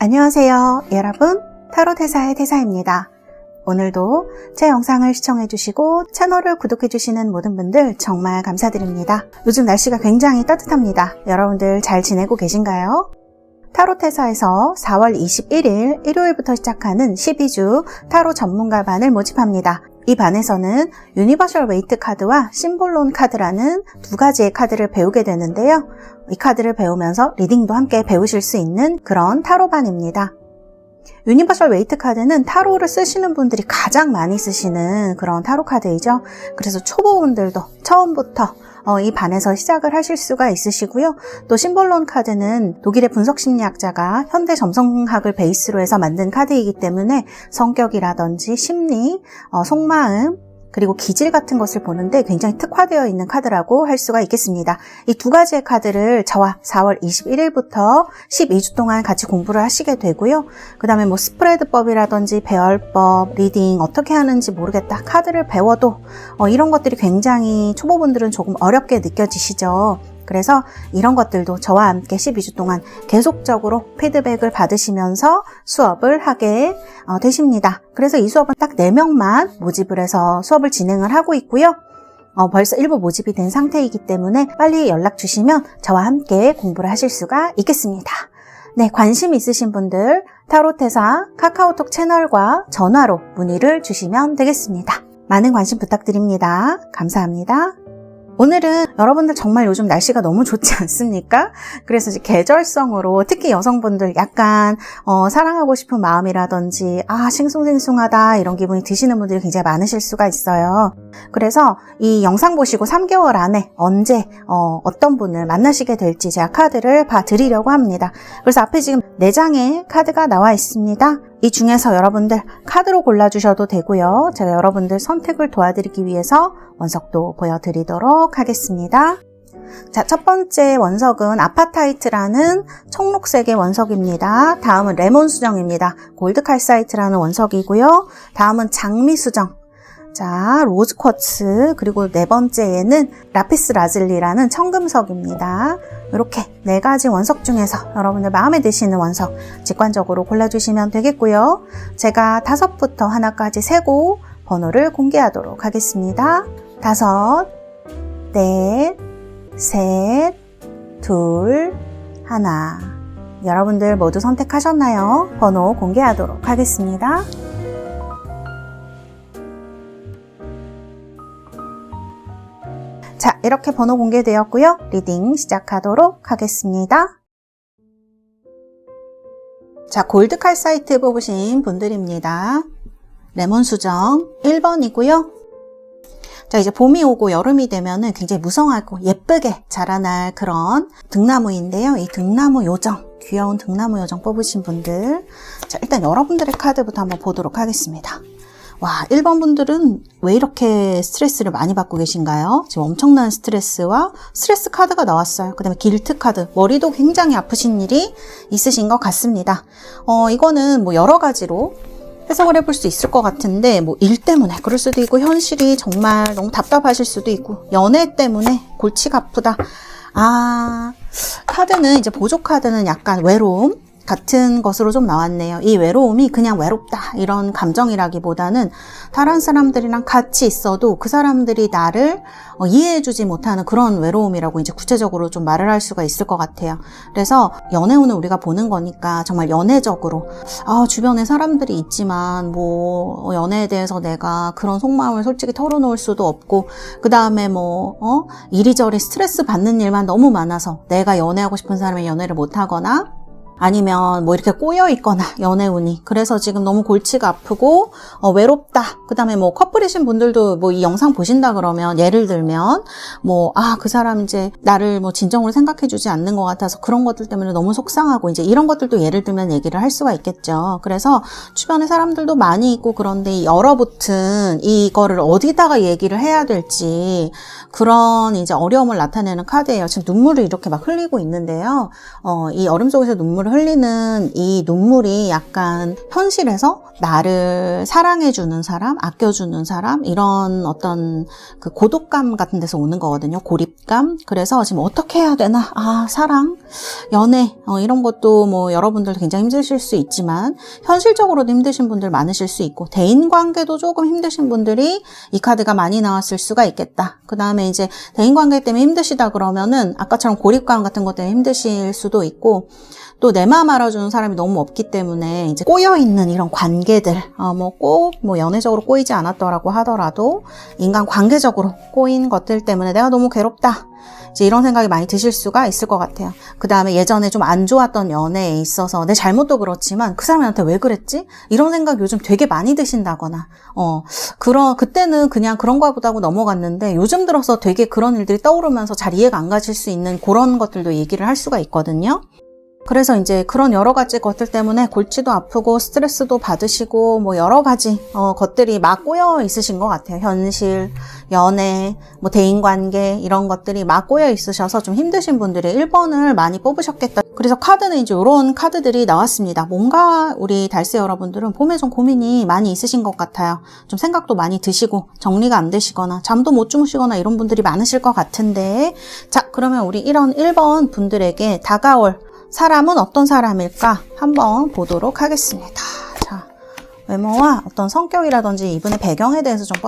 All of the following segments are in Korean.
안녕하세요 여러분, 타로대사의 대사입니다. 오늘도 제 영상을 시청해주시고 채널을 구독해주시는 모든 분들 정말 감사드립니다. 요즘 날씨가 굉장히 따뜻합니다. 여러분들 잘 지내고 계신가요? 타로대사에서 4월 21일 일요일부터 시작하는 12주 타로 전문가반을 모집합니다. 이 반에서는 유니버셜 웨이트 카드와 심볼론 카드라는 두 가지의 카드를 배우게 되는데요. 이 카드를 배우면서 리딩도 함께 배우실 수 있는 그런 타로반입니다. 유니버셜 웨이트 카드는 타로를 쓰시는 분들이 가장 많이 쓰시는 그런 타로 카드이죠. 그래서 초보분들도 처음부터 이 반에서 시작을 하실 수가 있으시고요. 또 심볼론 카드는 독일의 분석심리학자가 현대 점성학을 베이스로 해서 만든 카드이기 때문에 성격이라든지 심리, 속마음, 그리고 기질 같은 것을 보는데 굉장히 특화되어 있는 카드라고 할 수가 있겠습니다. 이 두 가지의 카드를 저와 4월 21일부터 12주 동안 같이 공부를 하시게 되고요. 그 다음에 뭐 스프레드법이라든지 배열법, 리딩 어떻게 하는지 모르겠다, 카드를 배워도 이런 것들이 굉장히 초보분들은 조금 어렵게 느껴지시죠. 그래서 이런 것들도 저와 함께 12주 동안 계속적으로 피드백을 받으시면서 수업을 하게 되십니다. 그래서 이 수업은 딱 4명만 모집을 해서 수업을 진행을 하고 있고요. 벌써 일부 모집이 된 상태이기 때문에 빨리 연락 주시면 저와 함께 공부를 하실 수가 있겠습니다. 네, 관심 있으신 분들 타로대사 카카오톡 채널과 전화로 문의를 주시면 되겠습니다. 많은 관심 부탁드립니다. 감사합니다. 오늘은 여러분들 정말 요즘 날씨가 너무 좋지 않습니까? 그래서 이제 계절성으로 특히 여성분들 약간 사랑하고 싶은 마음이라든지 싱숭생숭하다 이런 기분이 드시는 분들이 굉장히 많으실 수가 있어요. 그래서 이 영상 보시고 3개월 안에 언제 어떤 분을 만나시게 될지 제가 카드를 봐드리려고 합니다. 그래서 앞에 지금 4장의 카드가 나와 있습니다. 이 중에서 여러분들 카드로 골라주셔도 되고요. 제가 여러분들 선택을 도와드리기 위해서 원석도 보여드리도록 하겠습니다. 자, 첫 번째 원석은 아파타이트라는 청록색의 원석입니다. 다음은 레몬 수정입니다. 골드 칼사이트라는 원석이고요. 다음은 장미 수정. 자, 로즈 쿼츠, 그리고 네 번째에는 라피스 라즐리라는 청금석입니다. 이렇게 4가지 원석 중에서 여러분들 마음에 드시는 원석 직관적으로 골라주시면 되겠고요. 제가 5부터 하나까지 세고 번호를 공개하도록 하겠습니다. 5, 넷, 셋, 둘, 하나. 여러분들 모두 선택하셨나요? 번호 공개하도록 하겠습니다. 자, 이렇게 번호 공개되었고요. 리딩 시작하도록 하겠습니다. 자, 골드 칼사이트 뽑으신 분들입니다. 레몬 수정 1번이고요. 자, 이제 봄이 오고 여름이 되면은 굉장히 무성하고 예쁘게 자라날 그런 등나무인데요. 이 등나무 요정, 귀여운 등나무 요정 뽑으신 분들. 자, 일단 여러분들의 카드부터 한번 보도록 하겠습니다. 와, 1번 분들은 왜 이렇게 스트레스를 많이 받고 계신가요? 지금 엄청난 스트레스와 스트레스 카드가 나왔어요. 그 다음에 길트 카드, 머리도 굉장히 아프신 일이 있으신 것 같습니다. 이거는 뭐 여러 가지로 해석을 해볼 수 있을 것 같은데, 뭐 일 때문에 그럴 수도 있고, 현실이 정말 너무 답답하실 수도 있고, 연애 때문에 골치가 아프다. 카드는 이제 보조 카드는 약간 외로움 같은 것으로 좀 나왔네요. 이 외로움이 그냥 외롭다 이런 감정이라기보다는 다른 사람들이랑 같이 있어도 그 사람들이 나를 이해해주지 못하는 그런 외로움이라고 이제 구체적으로 좀 말을 할 수가 있을 것 같아요. 그래서 연애운을 우리가 보는 거니까 정말 연애적으로 주변에 사람들이 있지만 뭐 연애에 대해서 내가 그런 속마음을 솔직히 털어놓을 수도 없고, 그 다음에 이리저리 스트레스 받는 일만 너무 많아서 내가 연애하고 싶은 사람이 연애를 못하거나, 아니면 뭐 이렇게 꼬여 있거나 연애운이, 그래서 지금 너무 골치가 아프고 외롭다. 그 다음에 뭐 커플이신 분들도 뭐 이 영상 보신다 그러면 예를 들면 그 사람 이제 나를 뭐 진정으로 생각해 주지 않는 것 같아서 그런 것들 때문에 너무 속상하고, 이제 이런 것들도 예를 들면 얘기를 할 수가 있겠죠. 그래서 주변에 사람들도 많이 있고, 그런데 이 얼어붙은 이거를 어디다가 얘기를 해야 될지 그런 이제 어려움을 나타내는 카드예요. 지금 눈물을 이렇게 막 흘리고 있는데요. 이 얼음 속에서 눈물을 눈물을 흘리는 이 눈물이 약간 현실에서 나를 사랑해주는 사람, 아껴주는 사람, 이런 어떤 그 고독감 같은 데서 오는 거거든요. 고립감. 그래서 지금 어떻게 해야 되나? 사랑, 연애, 이런 것도 뭐 여러분들도 굉장히 힘드실 수 있지만 현실적으로도 힘드신 분들 많으실 수 있고 대인관계도 조금 힘드신 분들이 이 카드가 많이 나왔을 수가 있겠다. 그 다음에 이제 대인관계 때문에 힘드시다 그러면은 아까처럼 고립감 같은 것 때문에 힘드실 수도 있고 또 내 마음 알아주는 사람이 너무 없기 때문에 이제 꼬여있는 이런 관계들, 꼭 연애적으로 꼬이지 않았더라고 하더라도 인간 관계적으로 꼬인 것들 때문에 내가 너무 괴롭다. 이제 이런 생각이 많이 드실 수가 있을 것 같아요. 그 다음에 예전에 좀 안 좋았던 연애에 있어서 내 잘못도 그렇지만 그 사람한테 왜 그랬지? 이런 생각 요즘 되게 많이 드신다거나, 그때는 그냥 그런 거 보다고 넘어갔는데 요즘 들어서 되게 그런 일들이 떠오르면서 잘 이해가 안 가실 수 있는 그런 것들도 얘기를 할 수가 있거든요. 그래서 이제 그런 여러 가지 것들 때문에 골치도 아프고 스트레스도 받으시고 뭐 여러 가지 것들이 막 꼬여 있으신 것 같아요. 현실, 연애, 뭐 대인관계 이런 것들이 막 꼬여 있으셔서 좀 힘드신 분들이 1번을 많이 뽑으셨겠다. 그래서 카드는 이제 이런 카드들이 나왔습니다. 뭔가 우리 달새 여러분들은 봄에 좀 고민이 많이 있으신 것 같아요. 좀 생각도 많이 드시고 정리가 안 되시거나 잠도 못 주무시거나 이런 분들이 많으실 것 같은데, 자, 그러면 우리 이런 1번 분들에게 다가올 사람은 어떤 사람일까 한번 보도록 하겠습니다. 자, 외모와 어떤 성격이라든지 이분의 배경에 대해서 좀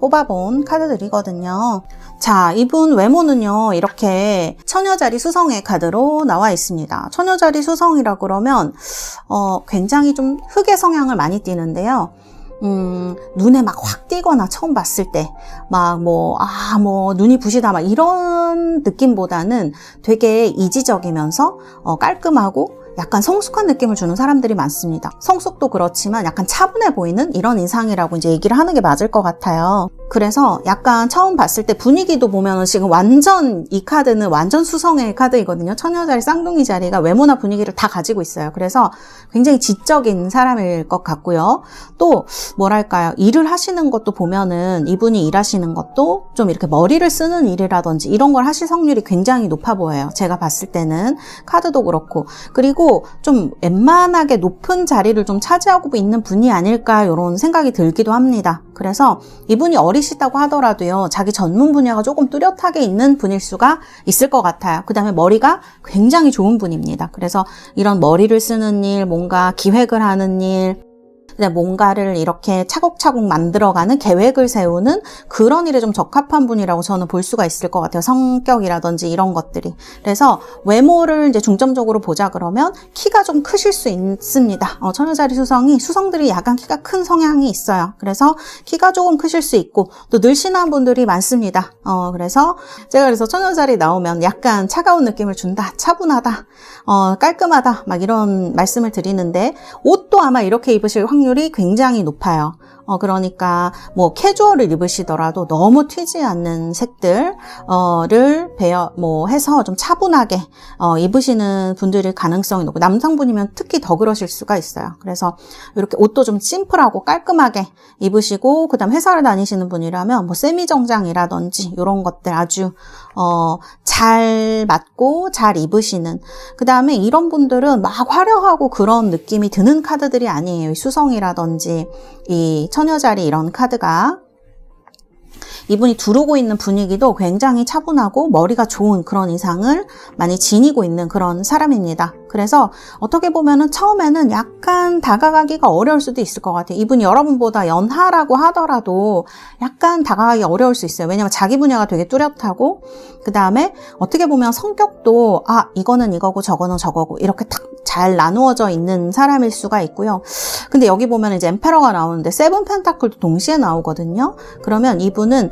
뽑아본 카드들이거든요. 자, 이분 외모는요, 이렇게 처녀자리 수성의 카드로 나와 있습니다. 처녀자리 수성이라 그러면 굉장히 좀 흑의 성향을 많이 띠는데요. 눈에 막 확 띄거나 처음 봤을 때, 눈이 부시다, 막 이런 느낌보다는 되게 이지적이면서, 깔끔하고 약간 성숙한 느낌을 주는 사람들이 많습니다. 성숙도 그렇지만 약간 차분해 보이는 이런 인상이라고 이제 얘기를 하는 게 맞을 것 같아요. 그래서 약간 처음 봤을 때 분위기도 보면은 지금 완전 이 카드는 완전 수성의 카드이거든요. 처녀자리 쌍둥이 자리가 외모나 분위기를 다 가지고 있어요. 그래서 굉장히 지적인 사람일 것 같고요. 또 뭐랄까요, 일을 하시는 것도 보면은 이분이 일하시는 것도 좀 이렇게 머리를 쓰는 일이라든지 이런 걸 하실 확률이 굉장히 높아 보여요. 제가 봤을 때는 카드도 그렇고, 그리고 좀 웬만하게 높은 자리를 좀 차지하고 있는 분이 아닐까 이런 생각이 들기도 합니다. 그래서 이분이 어리시다고 하더라도요, 자기 전문 분야가 조금 뚜렷하게 있는 분일 수가 있을 것 같아요. 그 다음에 머리가 굉장히 좋은 분입니다. 그래서 이런 머리를 쓰는 일, 뭔가 기획을 하는 일, 뭔가를 이렇게 차곡차곡 만들어가는 계획을 세우는 그런 일에 좀 적합한 분이라고 저는 볼 수가 있을 것 같아요. 성격이라든지 이런 것들이. 그래서 외모를 이제 중점적으로 보자 그러면 키가 좀 크실 수 있습니다. 처녀자리 수성들이 약간 키가 큰 성향이 있어요. 그래서 키가 조금 크실 수 있고 또 늘씬한 분들이 많습니다. 그래서 제가 처녀자리 나오면 약간 차가운 느낌을 준다, 차분하다, 깔끔하다, 막 이런 말씀을 드리는데 옷도 아마 이렇게 입으실 확률이 굉장히 높아요. 그러니까 뭐 캐주얼을 입으시더라도 너무 튀지 않는 색들을 해서 좀 차분하게 입으시는 분들일 가능성이 높고, 남성분이면 특히 더 그러실 수가 있어요. 그래서 이렇게 옷도 좀 심플하고 깔끔하게 입으시고, 그다음 회사를 다니시는 분이라면 뭐 세미 정장이라든지 이런 것들 아주 잘 맞고 잘 입으시는, 그다음에 이런 분들은 막 화려하고 그런 느낌이 드는 카드들이 아니에요. 수성이라든지 이 처녀자리 이런 카드가, 이분이 두르고 있는 분위기도 굉장히 차분하고 머리가 좋은 그런 이상을 많이 지니고 있는 그런 사람입니다. 그래서 어떻게 보면은 처음에는 약간 다가가기가 어려울 수도 있을 것 같아요. 이분이 여러분보다 연하라고 하더라도 약간 다가가기 어려울 수 있어요. 왜냐면 자기 분야가 되게 뚜렷하고, 그 다음에 어떻게 보면 성격도 이거는 이거고 저거는 저거고 이렇게 딱 잘 나누어져 있는 사람일 수가 있고요. 근데 여기 보면 이제 엠페러가 나오는데 세븐 펜타클도 동시에 나오거든요. 그러면 이분은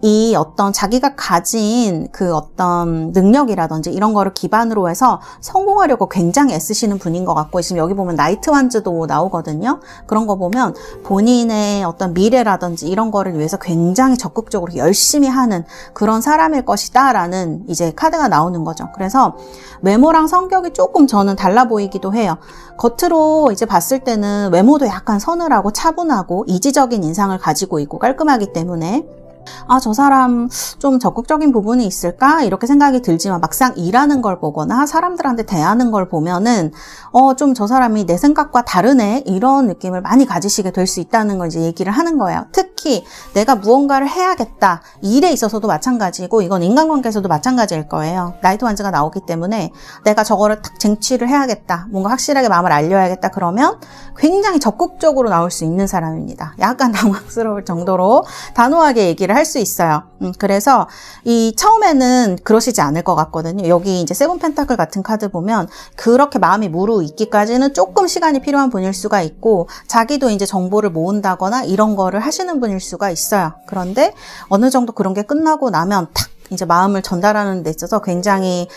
이 어떤 자기가 가진 그 어떤 능력이라든지 이런 거를 기반으로 해서 성공하려고 굉장히 애쓰시는 분인 것 같고, 지금 여기 보면 나이트 완즈도 나오거든요. 그런 거 보면 본인의 어떤 미래라든지 이런 거를 위해서 굉장히 적극적으로 열심히 하는 그런 사람일 것이다 라는 이제 카드가 나오는 거죠. 그래서 외모랑 성격이 조금 저는 달라 보이기도 해요. 겉으로 이제 봤을 때는 외모도 약간 서늘하고 차분하고 이지적인 인상을 가지고 있고 깔끔하기 때문에, 아, 저 사람 좀 적극적인 부분이 있을까? 이렇게 생각이 들지만 막상 일하는 걸 보거나 사람들한테 대하는 걸 보면은 좀 저 사람이 내 생각과 다르네, 이런 느낌을 많이 가지시게 될 수 있다는 걸 이제 얘기를 하는 거예요. 특히 내가 무언가를 해야겠다, 일에 있어서도 마찬가지고 이건 인간관계에서도 마찬가지일 거예요. 나이트 완즈가 나오기 때문에 내가 저거를 딱 쟁취를 해야겠다, 뭔가 확실하게 마음을 알려야겠다, 그러면 굉장히 적극적으로 나올 수 있는 사람입니다. 약간 당황스러울 정도로 단호하게 얘기를 할 수 있어요. 그래서 이 처음에는 그러시지 않을 것 같거든요. 여기 이제 세븐 펜타클 같은 카드 보면 그렇게 마음이 무르익기까지는 조금 시간이 필요한 분일 수가 있고, 자기도 이제 정보를 모은다거나 이런 거를 하시는 분일 수가 있어요. 그런데 어느 정도 그런 게 끝나고 나면 탁 이제 마음을 전달하는 데 있어서 굉장히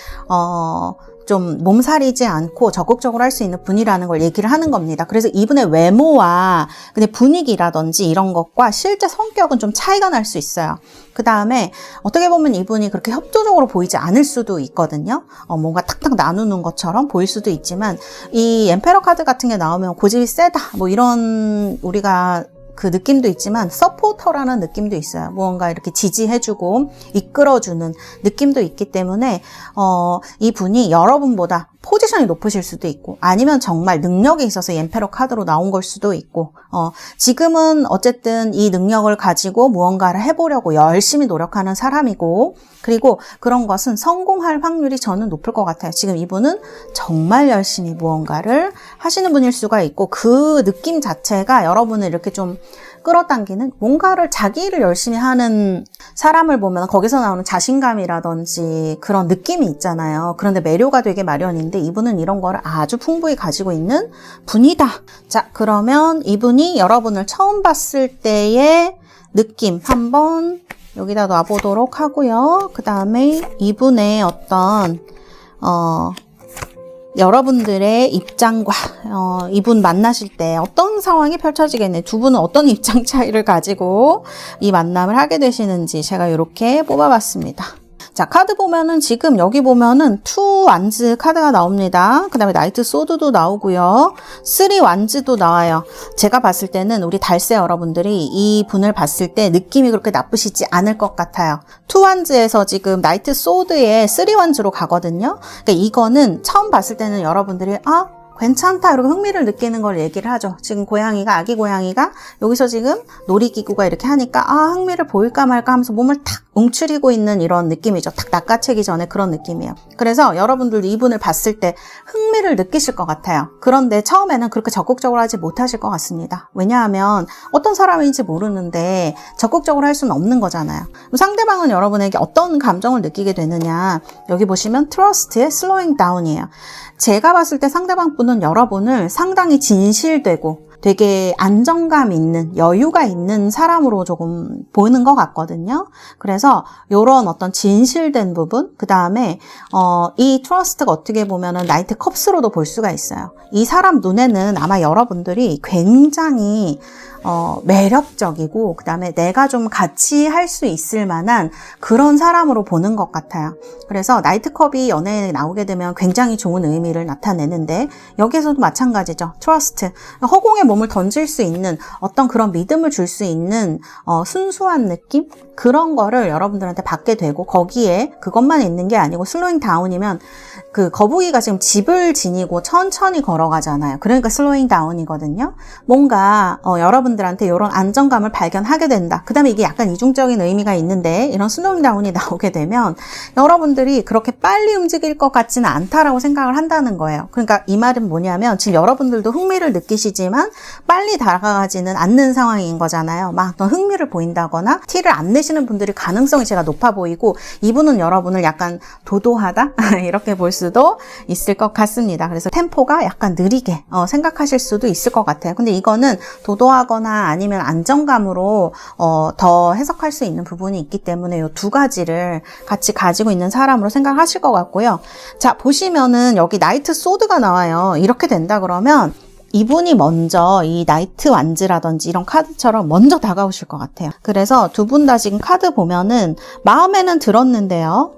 좀 몸살이지 않고 적극적으로 할 수 있는 분이라는 걸 얘기를 하는 겁니다. 그래서 이분의 외모와 근데 분위기라든지 이런 것과 실제 성격은 좀 차이가 날 수 있어요. 그 다음에 어떻게 보면 이분이 그렇게 협조적으로 보이지 않을 수도 있거든요. 뭔가 탁탁 나누는 것처럼 보일 수도 있지만, 이 엠페러 카드 같은 게 나오면 고집이 세다, 뭐 이런 우리가 그 느낌도 있지만 서포터라는 느낌도 있어요. 무언가 이렇게 지지해주고 이끌어주는 느낌도 있기 때문에 이분이 여러분보다 포지션이 높으실 수도 있고, 아니면 정말 능력에 있어서 엠페러 카드로 나온 걸 수도 있고, 지금은 어쨌든 이 능력을 가지고 무언가를 해보려고 열심히 노력하는 사람이고, 그리고 그런 것은 성공할 확률이 저는 높을 것 같아요. 지금 이분은 정말 열심히 무언가를 하시는 분일 수가 있고, 그 느낌 자체가 여러분을 이렇게 좀 끌어당기는, 뭔가를 자기 일을 열심히 하는 사람을 보면 거기서 나오는 자신감이라든지 그런 느낌이 있잖아요. 그런데 매료가 되게 마련인데 이분은 이런 거를 아주 풍부히 가지고 있는 분이다. 자, 그러면 이분이 여러분을 처음 봤을 때의 느낌 한번 여기다 놔보도록 하고요. 그 다음에 이분의 어떤 여러분들의 입장과 이분 만나실 때 어떤 상황이 펼쳐지겠네, 두 분은 어떤 입장 차이를 가지고 이 만남을 하게 되시는지 제가 이렇게 뽑아봤습니다. 자, 카드 보면은 지금 여기 보면은 2 완즈 카드가 나옵니다. 그 다음에 나이트 소드도 나오고요. 3 완즈도 나와요. 제가 봤을 때는 우리 달세 여러분들이 이 분을 봤을 때 느낌이 그렇게 나쁘시지 않을 것 같아요. 2 완즈에서 지금 나이트 소드에 3 완즈로 가거든요. 그러니까 이거는 처음 봤을 때는 여러분들이 괜찮다, 이렇게 흥미를 느끼는 걸 얘기를 하죠. 지금 고양이가, 아기 고양이가 여기서 지금 놀이기구가 이렇게 하니까 흥미를 보일까 말까 하면서 몸을 탁 움츠리고 있는 이런 느낌이죠. 탁 낚아채기 전에 그런 느낌이에요. 그래서 여러분들도 이분을 봤을 때 흥미를 느끼실 것 같아요. 그런데 처음에는 그렇게 적극적으로 하지 못하실 것 같습니다. 왜냐하면 어떤 사람인지 모르는데 적극적으로 할 수는 없는 거잖아요. 상대방은 여러분에게 어떤 감정을 느끼게 되느냐, 여기 보시면 트러스트의 슬로잉 다운이에요. 제가 봤을 때 상대방 분은 여러분을 상당히 진실되고 되게 안정감 있는, 여유가 있는 사람으로 조금 보이는 것 같거든요. 그래서 이런 어떤 진실된 부분, 그 다음에 이 트러스트가 어떻게 보면은 나이트 컵스로도 볼 수가 있어요. 이 사람 눈에는 아마 여러분들이 굉장히 매력적이고, 그 다음에 내가 좀 같이 할 수 있을 만한 그런 사람으로 보는 것 같아요. 그래서 나이트컵이 연애에 나오게 되면 굉장히 좋은 의미를 나타내는데, 여기에서도 마찬가지죠. 트러스트, 허공에 몸을 던질 수 있는 어떤 그런 믿음을 줄 수 있는 순수한 느낌? 그런 거를 여러분들한테 받게 되고, 거기에 그것만 있는 게 아니고 슬로잉 다운이면 그 거북이가 지금 집을 지니고 천천히 걸어가잖아요. 그러니까 슬로잉 다운이거든요. 뭔가 여러분들한테 이런 안정감을 발견하게 된다. 그 다음에 이게 약간 이중적인 의미가 있는데, 이런 슬로잉 다운이 나오게 되면 여러분들이 그렇게 빨리 움직일 것 같지는 않다라고 생각을 한다는 거예요. 그러니까 이 말은 뭐냐면, 지금 여러분들도 흥미를 느끼시지만 빨리 다가가지는 않는 상황인 거잖아요. 막 어떤 흥미를 보인다거나 티를 안 내시는 분들이 가능성이 제가 높아 보이고, 이분은 여러분을 약간 도도하다? 이렇게 볼 수도 있을 것 같습니다. 그래서 템포가 약간 느리게 생각하실 수도 있을 것 같아요. 근데 이거는 도도하거나 아니면 안정감으로 더 해석할 수 있는 부분이 있기 때문에 이 두 가지를 같이 가지고 있는 사람으로 생각하실 것 같고요. 자, 보시면은 여기 나이트 소드가 나와요. 이렇게 된다 그러면 이분이 먼저 이 나이트 완즈라든지 이런 카드처럼 먼저 다가오실 것 같아요. 그래서 두 분 다 지금 카드 보면은 마음에는 들었는데요.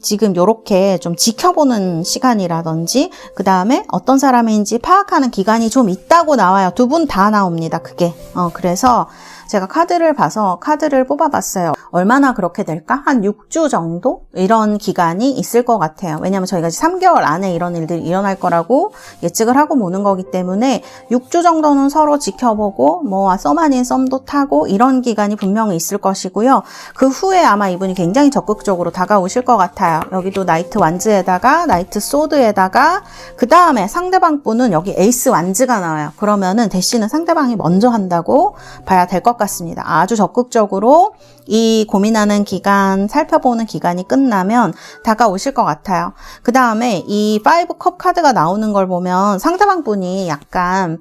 지금 이렇게 좀 지켜보는 시간이라든지, 그 다음에 어떤 사람인지 파악하는 기간이 좀 있다고 나와요. 두 분 다 나옵니다. 그게. 그래서 제가 카드를 봐서 카드를 뽑아봤어요. 얼마나 그렇게 될까? 한 6주 정도? 이런 기간이 있을 것 같아요. 왜냐면 저희가 3개월 안에 이런 일들이 일어날 거라고 예측을 하고 모는 거기 때문에 6주 정도는 서로 지켜보고 뭐 썸 아닌 썸도 타고 이런 기간이 분명히 있을 것이고요. 그 후에 아마 이분이 굉장히 적극적으로 다가오실 것 같아요. 여기도 나이트 완즈에다가 나이트 소드에다가 그 다음에 상대방 분은 여기 에이스 완즈가 나와요. 그러면은 대시는 상대방이 먼저 한다고 봐야 될 것 같습니다. 아주 적극적으로 이 고민하는 기간, 살펴보는 기간이 끝나면 다가오실 것 같아요. 그 다음에 이 5컵 카드가 나오는 걸 보면 상대방 분이 약간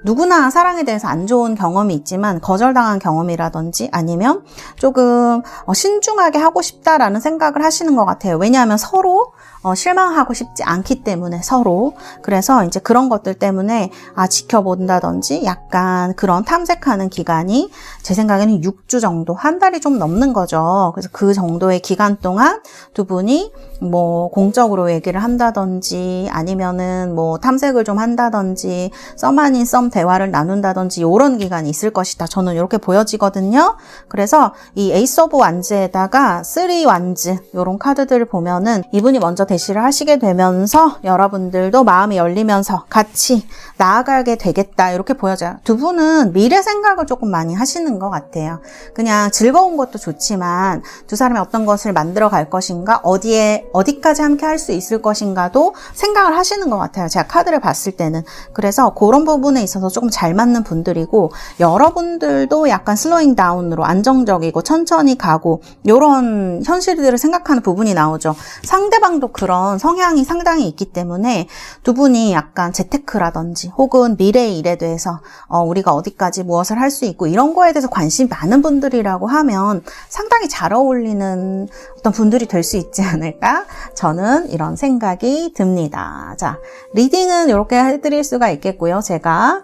누구나 사랑에 대해서 안 좋은 경험이 있지만 거절당한 경험이라든지 아니면 조금 신중하게 하고 싶다라는 생각을 하시는 것 같아요. 왜냐하면 서로 실망하고 싶지 않기 때문에 서로. 그래서 이제 그런 것들 때문에 지켜본다든지 약간 그런 탐색하는 기간이 제 생각에는 6주 정도, 한 달이 좀 넘는 거죠. 그래서 그 정도의 기간 동안 두 분이 뭐 공적으로 얘기를 한다든지 아니면은 뭐 탐색을 좀 한다든지 썸 아닌 썸 대화를 나눈다든지 이런 기간이 있을 것이다. 저는 이렇게 보여지거든요. 그래서 이 에이스 오브 완즈에다가 3 완즈 이런 카드들을 보면은 이분이 먼저 대시를 하시게 되면서 여러분들도 마음이 열리면서 같이 나아가게 되겠다 이렇게 보여져요. 두 분은 미래 생각을 조금 많이 하시는 것 같아요. 그냥 즐거운 것도 좋지만 두 사람이 어떤 것을 만들어 갈 것인가, 어디까지 함께 할 수 있을 것인가도 생각을 하시는 것 같아요. 제가 카드를 봤을 때는. 그래서 그런 부분에 있어서 조금 잘 맞는 분들이고, 여러분들도 약간 슬로잉 다운으로 안정적이고 천천히 가고 이런 현실들을 생각하는 부분이 나오죠. 상대방도 그런 성향이 상당히 있기 때문에 두 분이 약간 재테크라든지 혹은 미래의 일에 대해서 우리가 어디까지 무엇을 할 수 있고 이런 거에 대해서 관심이 많은 분들이라고 하면 상당히 잘 어울리는 어떤 분들이 될 수 있지 않을까? 저는 이런 생각이 듭니다. 자, 리딩은 이렇게 해드릴 수가 있겠고요. 제가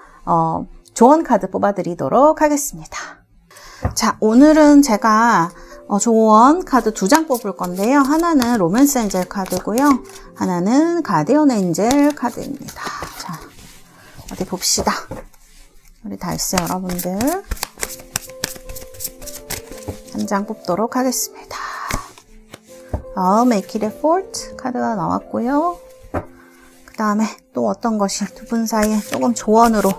조언 카드 뽑아드리도록 하겠습니다. 자, 오늘은 제가 조언 카드 2장 뽑을 건데요. 하나는 로맨스 엔젤 카드고요. 하나는 가디언 엔젤 카드입니다. 자, 어디 봅시다. 우리 달스 여러분들 한 장 뽑도록 하겠습니다. Make it a fort 카드가 나왔고요. 그 다음에 또 어떤 것이 두 분 사이에 조금 조언으로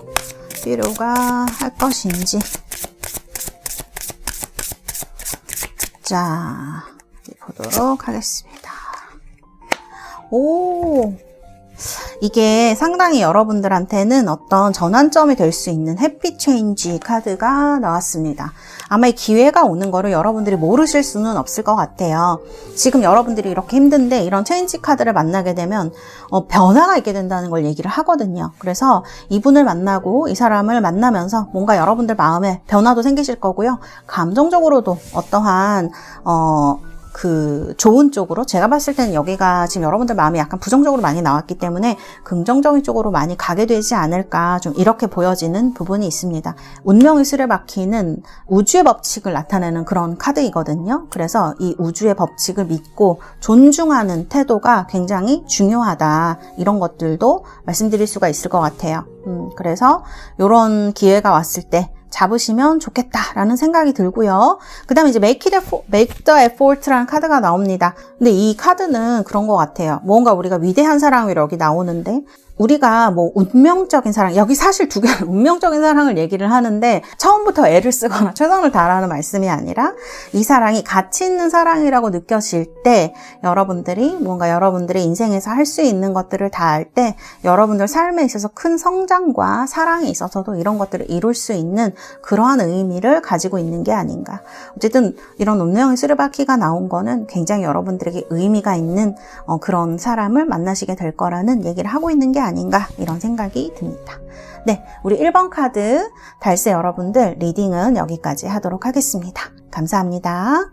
필요가 할 것인지. 자, 보도록 하겠습니다. 오, 이게 상당히 여러분들한테는 어떤 전환점이 될 수 있는 해피 체인지 카드가 나왔습니다. 아마 이 기회가 오는 거를 여러분들이 모르실 수는 없을 것 같아요. 지금 여러분들이 이렇게 힘든데 이런 체인지 카드를 만나게 되면 변화가 있게 된다는 걸 얘기를 하거든요. 그래서 이분을 만나고 이 사람을 만나면서 뭔가 여러분들 마음에 변화도 생기실 거고요. 감정적으로도 어떠한 좋은 쪽으로, 제가 봤을 때는 여기가 지금 여러분들 마음이 약간 부정적으로 많이 나왔기 때문에 긍정적인 쪽으로 많이 가게 되지 않을까, 좀 이렇게 보여지는 부분이 있습니다. 운명의 수레바퀴는 우주의 법칙을 나타내는 그런 카드이거든요. 그래서 이 우주의 법칙을 믿고 존중하는 태도가 굉장히 중요하다. 이런 것들도 말씀드릴 수가 있을 것 같아요. 그래서 이런 기회가 왔을 때 잡으시면 좋겠다라는 생각이 들고요. 그 다음에 이제 make the effort라는 카드가 나옵니다. 근데 이 카드는 그런 것 같아요. 뭔가 우리가 위대한 사랑이 여기 나오는데 우리가 뭐 운명적인 사랑, 여기 사실 두 개는 운명적인 사랑을 얘기를 하는데 처음부터 애를 쓰거나 최선을 다하라는 말씀이 아니라 이 사랑이 가치 있는 사랑이라고 느껴질 때 여러분들이 뭔가 여러분들의 인생에서 할 수 있는 것들을 다 할 때 여러분들 삶에 있어서 큰 성장과 사랑에 있어서도 이런 것들을 이룰 수 있는 그러한 의미를 가지고 있는 게 아닌가. 어쨌든 이런 운명의 수레바퀴가 나온 거는 굉장히 여러분들에게 의미가 있는 그런 사람을 만나시게 될 거라는 얘기를 하고 있는 게 아닌가, 이런 생각이 듭니다. 네, 우리 1번 카드 달세 여러분들 리딩은 여기까지 하도록 하겠습니다. 감사합니다.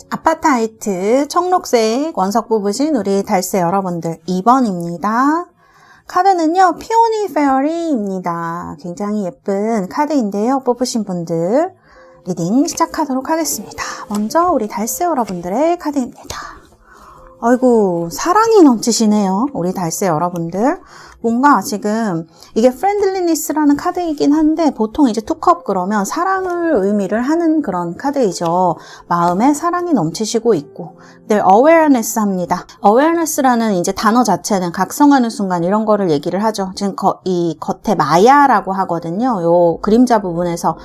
아파타이트 청록색 원석 뽑으신 우리 달세 여러분들 2번입니다. 카드는요, 피오니 페어리입니다. 굉장히 예쁜 카드인데요. 뽑으신 분들 리딩 시작하도록 하겠습니다. 먼저 우리 달세 여러분들의 카드입니다. 아이고, 사랑이 넘치시네요. 우리 달새 여러분들. 뭔가 지금 이게 프렌들리니스라는 카드이긴 한데 보통 이제 투컵 그러면 사랑을 의미를 하는 그런 카드이죠. 마음에 사랑이 넘치시고 있고. 네, awareness 합니다. awareness라는 이제 단어 자체는 각성하는 순간 이런 거를 얘기를 하죠. 지금 이 겉에 마야라고 하거든요. 요 그림자 부분에서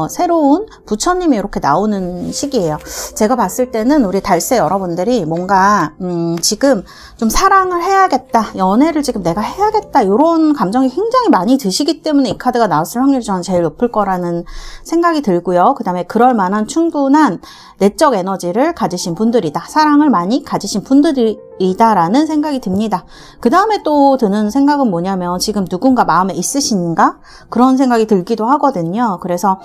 새로운 부처님이 이렇게 나오는 시기예요. 제가 봤을 때는 우리 달새 여러분들이 뭔가 지금 좀 사랑을 해야겠다. 연애를 지금 내가 해야겠다. 이런 감정이 굉장히 많이 드시기 때문에 이 카드가 나왔을 확률이 저는 제일 높을 거라는 생각이 들고요. 그 다음에 그럴 만한 충분한 내적 에너지를 가지신 분들이다. 사랑을 많이 가지신 분들이다라는 생각이 듭니다. 그 다음에 또 드는 생각은 뭐냐면 지금 누군가 마음에 있으신가? 그런 생각이 들기도 하거든요. 그래서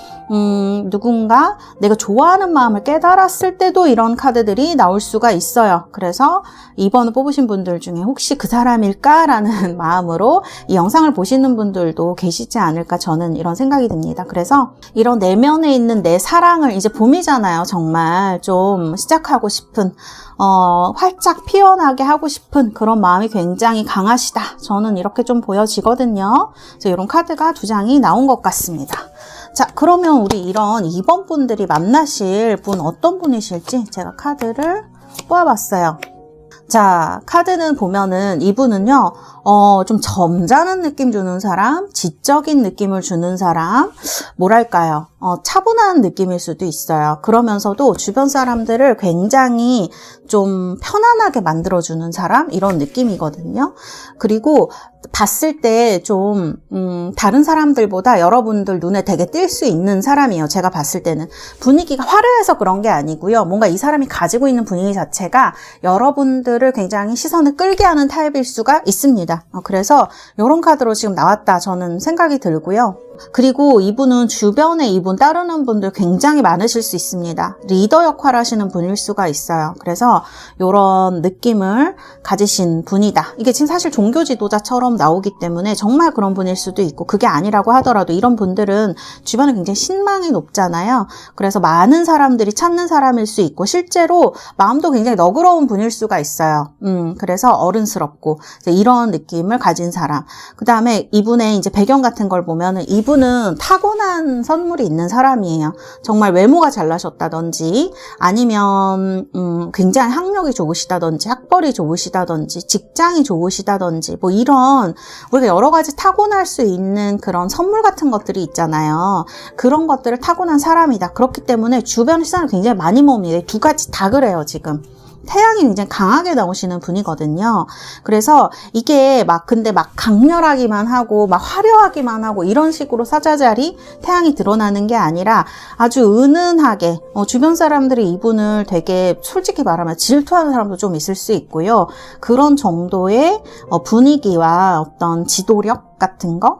누군가 내가 좋아하는 마음을 깨달았을 때도 이런 카드들이 나올 수가 있어요. 그래서 2번을 뽑으신 분들 중에 혹시 그 사람일까라는 마음으로 이 영상을 보시는 분들도 계시지 않을까 저는 이런 생각이 듭니다. 그래서 이런 내면에 있는 내 사랑을 이제 봄이잖아요. 정말 좀 시작하고 싶은 활짝 피어나게 하고 싶은 그런 마음이 굉장히 강하시다. 저는 이렇게 좀 보여지거든요. 그래서 이런 카드가 2장이 나온 것 같습니다. 자, 그러면 우리 이런 2번 분들이 만나실 분 어떤 분이실지 제가 카드를 뽑아봤어요. 자, 카드는 보면은 이분은요, 좀 점잖은 느낌 주는 사람, 지적인 느낌을 주는 사람, 뭐랄까요, 차분한 느낌일 수도 있어요. 그러면서도 주변 사람들을 굉장히 좀 편안하게 만들어주는 사람, 이런 느낌이거든요. 그리고 봤을 때 좀 다른 사람들보다 여러분들 눈에 되게 띌 수 있는 사람이에요. 제가 봤을 때는 분위기가 화려해서 그런 게 아니고요. 뭔가 이 사람이 가지고 있는 분위기 자체가 여러분들을 굉장히 시선을 끌게 하는 타입일 수가 있습니다. 그래서 이런 카드로 지금 나왔다 저는 생각이 들고요. 그리고 이분은 주변에 이분 따르는 분들 굉장히 많으실 수 있습니다. 리더 역할 하시는 분일 수가 있어요. 그래서 이런 느낌을 가지신 분이다. 이게 지금 사실 종교 지도자처럼 나오기 때문에 정말 그런 분일 수도 있고 그게 아니라고 하더라도 이런 분들은 주변에 굉장히 신망이 높잖아요. 그래서 많은 사람들이 찾는 사람일 수 있고 실제로 마음도 굉장히 너그러운 분일 수가 있어요. 그래서 어른스럽고 이런 느낌을 가진 사람. 그 다음에 이분의 이제 배경 같은 걸 보면은 이분은 타고난 선물이 있는 사람이에요. 정말 외모가 잘나셨다든지 아니면 굉장히 학력이 좋으시다든지 학벌이 좋으시다든지 직장이 좋으시다든지 뭐 이런 우리가 여러 가지 타고날 수 있는 그런 선물 같은 것들이 있잖아요. 그런 것들을 타고난 사람이다. 그렇기 때문에 주변 시선을 굉장히 많이 모읍니다. 2가지 다 그래요 지금. 태양이 굉장히 강하게 나오시는 분이거든요. 그래서 이게 근데 강렬하기만 하고 화려하기만 하고 이런 식으로 사자자리 태양이 드러나는 게 아니라 아주 은은하게 주변 사람들이 이분을 되게 솔직히 말하면 질투하는 사람도 좀 있을 수 있고요. 그런 정도의 분위기와 어떤 지도력 같은 거,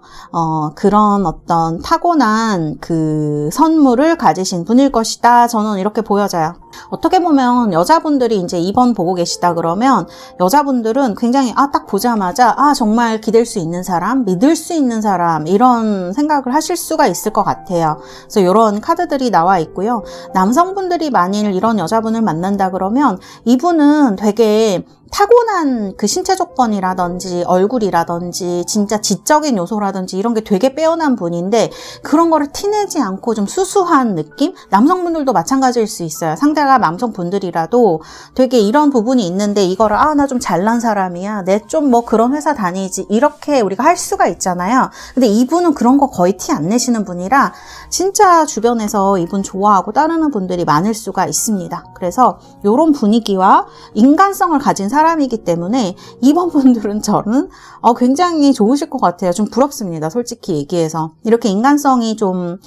그런 어떤 타고난 그 선물을 가지신 분일 것이다. 저는 이렇게 보여져요. 어떻게 보면 여자분들이 이제 2번 보고 계시다 그러면 여자분들은 굉장히 딱 보자마자 정말 기댈 수 있는 사람, 믿을 수 있는 사람 이런 생각을 하실 수가 있을 것 같아요. 그래서 이런 카드들이 나와 있고요. 남성분들이 만일 이런 여자분을 만난다 그러면 이분은 되게 타고난 그 신체 조건이라든지 얼굴이라든지 진짜 지적인 요소라든지 이런 게 되게 빼어난 분인데 그런 거를 티내지 않고 좀 수수한 느낌? 남성분들도 마찬가지일 수 있어요. 상대가 남성분들이라도 되게 이런 부분이 있는데 이거를 나 좀 잘난 사람이야. 내 좀 뭐 그런 회사 다니지. 이렇게 우리가 할 수가 있잖아요. 근데 이분은 그런 거 거의 티 안 내시는 분이라 진짜 주변에서 이분 좋아하고 따르는 분들이 많을 수가 있습니다. 그래서 이런 분위기와 인간성을 가진 사람이기 때문에 2번 분들은 저는 굉장히 좋으실 것 같아요. 좀 부럽습니다. 솔직히 얘기해서. 이렇게 인간성이 좀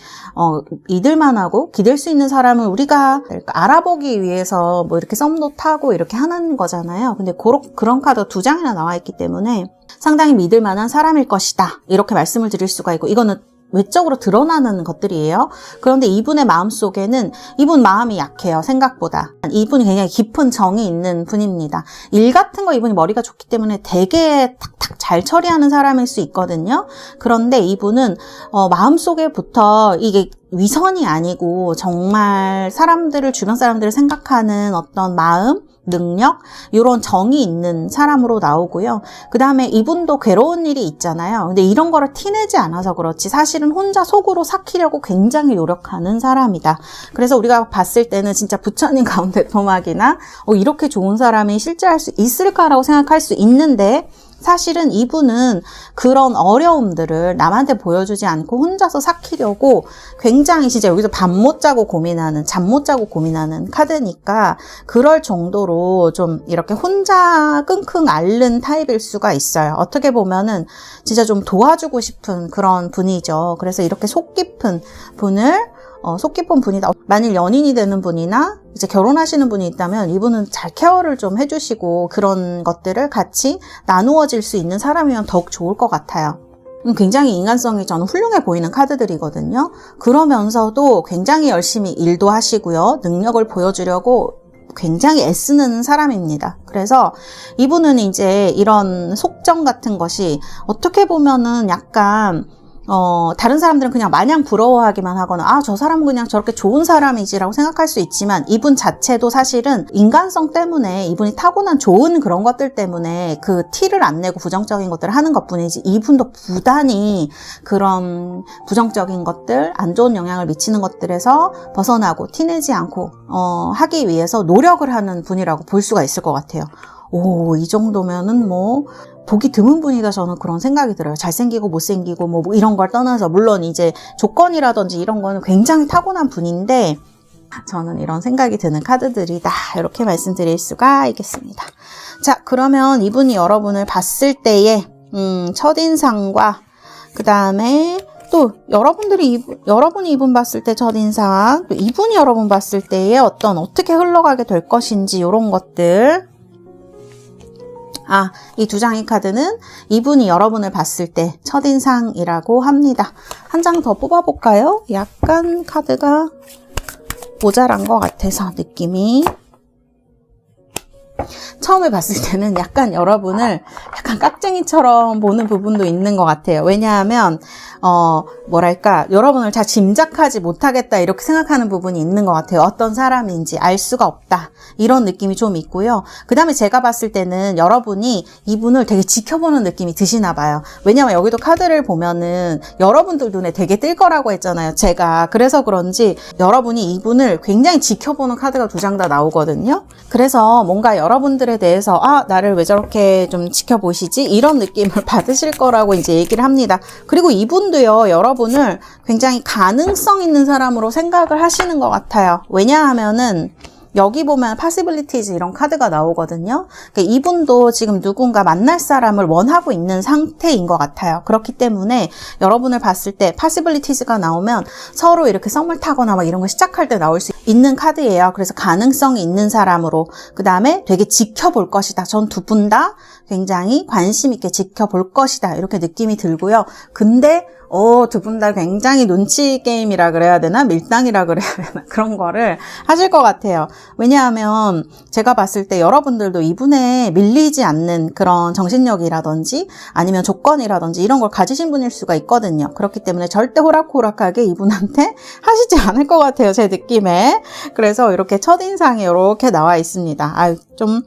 믿을만하고 기댈 수 있는 사람을 우리가 알아보기 위해서 뭐 이렇게 썸도 타고 이렇게 하는 거잖아요. 근데 그런 카드 2장이나 나와 있기 때문에 상당히 믿을만한 사람일 것이다. 이렇게 말씀을 드릴 수가 있고 이거는 외적으로 드러나는 것들이에요. 그런데 이분의 마음속에는 이분 마음이 약해요. 생각보다. 이분이 굉장히 깊은 정이 있는 분입니다. 일 같은 거 이분이 머리가 좋기 때문에 되게 탁탁 잘 처리하는 사람일 수 있거든요. 그런데 이분은 마음속에부터 이게 위선이 아니고 정말 주변 사람들을 생각하는 어떤 마음 능력, 이런 정이 있는 사람으로 나오고요. 그 다음에 이분도 괴로운 일이 있잖아요. 근데 이런 거를 티내지 않아서 그렇지 사실은 혼자 속으로 삭히려고 굉장히 노력하는 사람이다. 그래서 우리가 봤을 때는 진짜 부처님 가운데 토막이나 이렇게 좋은 사람이 실제할 수 있을까라고 생각할 수 있는데, 사실은 이분은 그런 어려움들을 남한테 보여주지 않고 혼자서 삭히려고 굉장히 진짜 여기서 잠 못 자고 고민하는 카드니까 그럴 정도로 좀 이렇게 혼자 끙끙 앓는 타입일 수가 있어요. 어떻게 보면은 진짜 좀 도와주고 싶은 그런 분이죠. 그래서 이렇게 속 깊은 분이다. 만일 연인이 되는 분이나 이제 결혼하시는 분이 있다면 이분은 잘 케어를 좀 해주시고 그런 것들을 같이 나누어질 수 있는 사람이면 더욱 좋을 것 같아요. 굉장히 인간성이 저는 훌륭해 보이는 카드들이거든요. 그러면서도 굉장히 열심히 일도 하시고요. 능력을 보여주려고 굉장히 애쓰는 사람입니다. 그래서 이분은 이제 이런 속정 같은 것이 어떻게 보면은 약간 다른 사람들은 그냥 마냥 부러워하기만 하거나 저 사람은 그냥 저렇게 좋은 사람이지라고 생각할 수 있지만, 이분 자체도 사실은 인간성 때문에, 이분이 타고난 좋은 그런 것들 때문에 그 티를 안 내고 부정적인 것들을 하는 것뿐이지, 이분도 부단히 그런 부정적인 것들, 안 좋은 영향을 미치는 것들에서 벗어나고 티내지 않고 하기 위해서 노력을 하는 분이라고 볼 수가 있을 것 같아요. 이 정도면은 보기 드문 분이다, 저는 그런 생각이 들어요. 잘생기고 못생기고 뭐 이런 걸 떠나서, 물론 이제 조건이라든지 이런 거는 굉장히 타고난 분인데, 저는 이런 생각이 드는 카드들이다, 이렇게 말씀드릴 수가 있겠습니다. 자, 그러면 이분이 여러분을 봤을 때의 첫인상과 그 다음에 또 여러분이 이분 봤을 때 첫인상, 또 이분이 여러분 봤을 때의 어떻게 흘러가게 될 것인지, 이런 것들. 이 두 장의 카드는 이분이 여러분을 봤을 때 첫인상이라고 합니다. 한 장 더 뽑아볼까요? 약간 카드가 모자란 것 같아서 느낌이. 처음에 봤을 때는 약간 여러분을 약간 깍쟁이처럼 보는 부분도 있는 것 같아요. 왜냐하면 여러분을 잘 짐작하지 못하겠다, 이렇게 생각하는 부분이 있는 것 같아요. 어떤 사람인지 알 수가 없다, 이런 느낌이 좀 있고요. 그 다음에 제가 봤을 때는 여러분이 이분을 되게 지켜보는 느낌이 드시나 봐요. 왜냐면 여기도 카드를 보면은 여러분들 눈에 되게 띌 거라고 했잖아요, 제가. 그래서 그런지 여러분이 이분을 굉장히 지켜보는 카드가 두 장 다 나오거든요. 그래서 뭔가 여러분들에 대해서 나를 왜 저렇게 좀 지켜보시지? 이런 느낌을 받으실 거라고 이제 얘기를 합니다. 그리고 이분도요, 여러분을 굉장히 가능성 있는 사람으로 생각을 하시는 것 같아요. 왜냐하면은 여기 보면 possibilities 이런 카드가 나오거든요. 그러니까 이분도 지금 누군가 만날 사람을 원하고 있는 상태인 것 같아요. 그렇기 때문에 여러분을 봤을 때 possibilities가 나오면 서로 이렇게 썸을 타거나 이런 거 시작할 때 나올 수 있는 카드예요. 그래서 가능성이 있는 사람으로, 그 다음에 되게 지켜볼 것이다. 전 두 분 다 굉장히 관심 있게 지켜볼 것이다, 이렇게 느낌이 들고요. 근데 두 분 다 굉장히 눈치 게임이라 그래야 되나? 밀당이라 그래야 되나? 그런 거를 하실 것 같아요. 왜냐하면 제가 봤을 때 여러분들도 이분에 밀리지 않는 그런 정신력이라든지 아니면 조건이라든지 이런 걸 가지신 분일 수가 있거든요. 그렇기 때문에 절대 호락호락하게 이분한테 하시지 않을 것 같아요, 제 느낌에. 그래서 이렇게 첫인상이 이렇게 나와 있습니다. 좀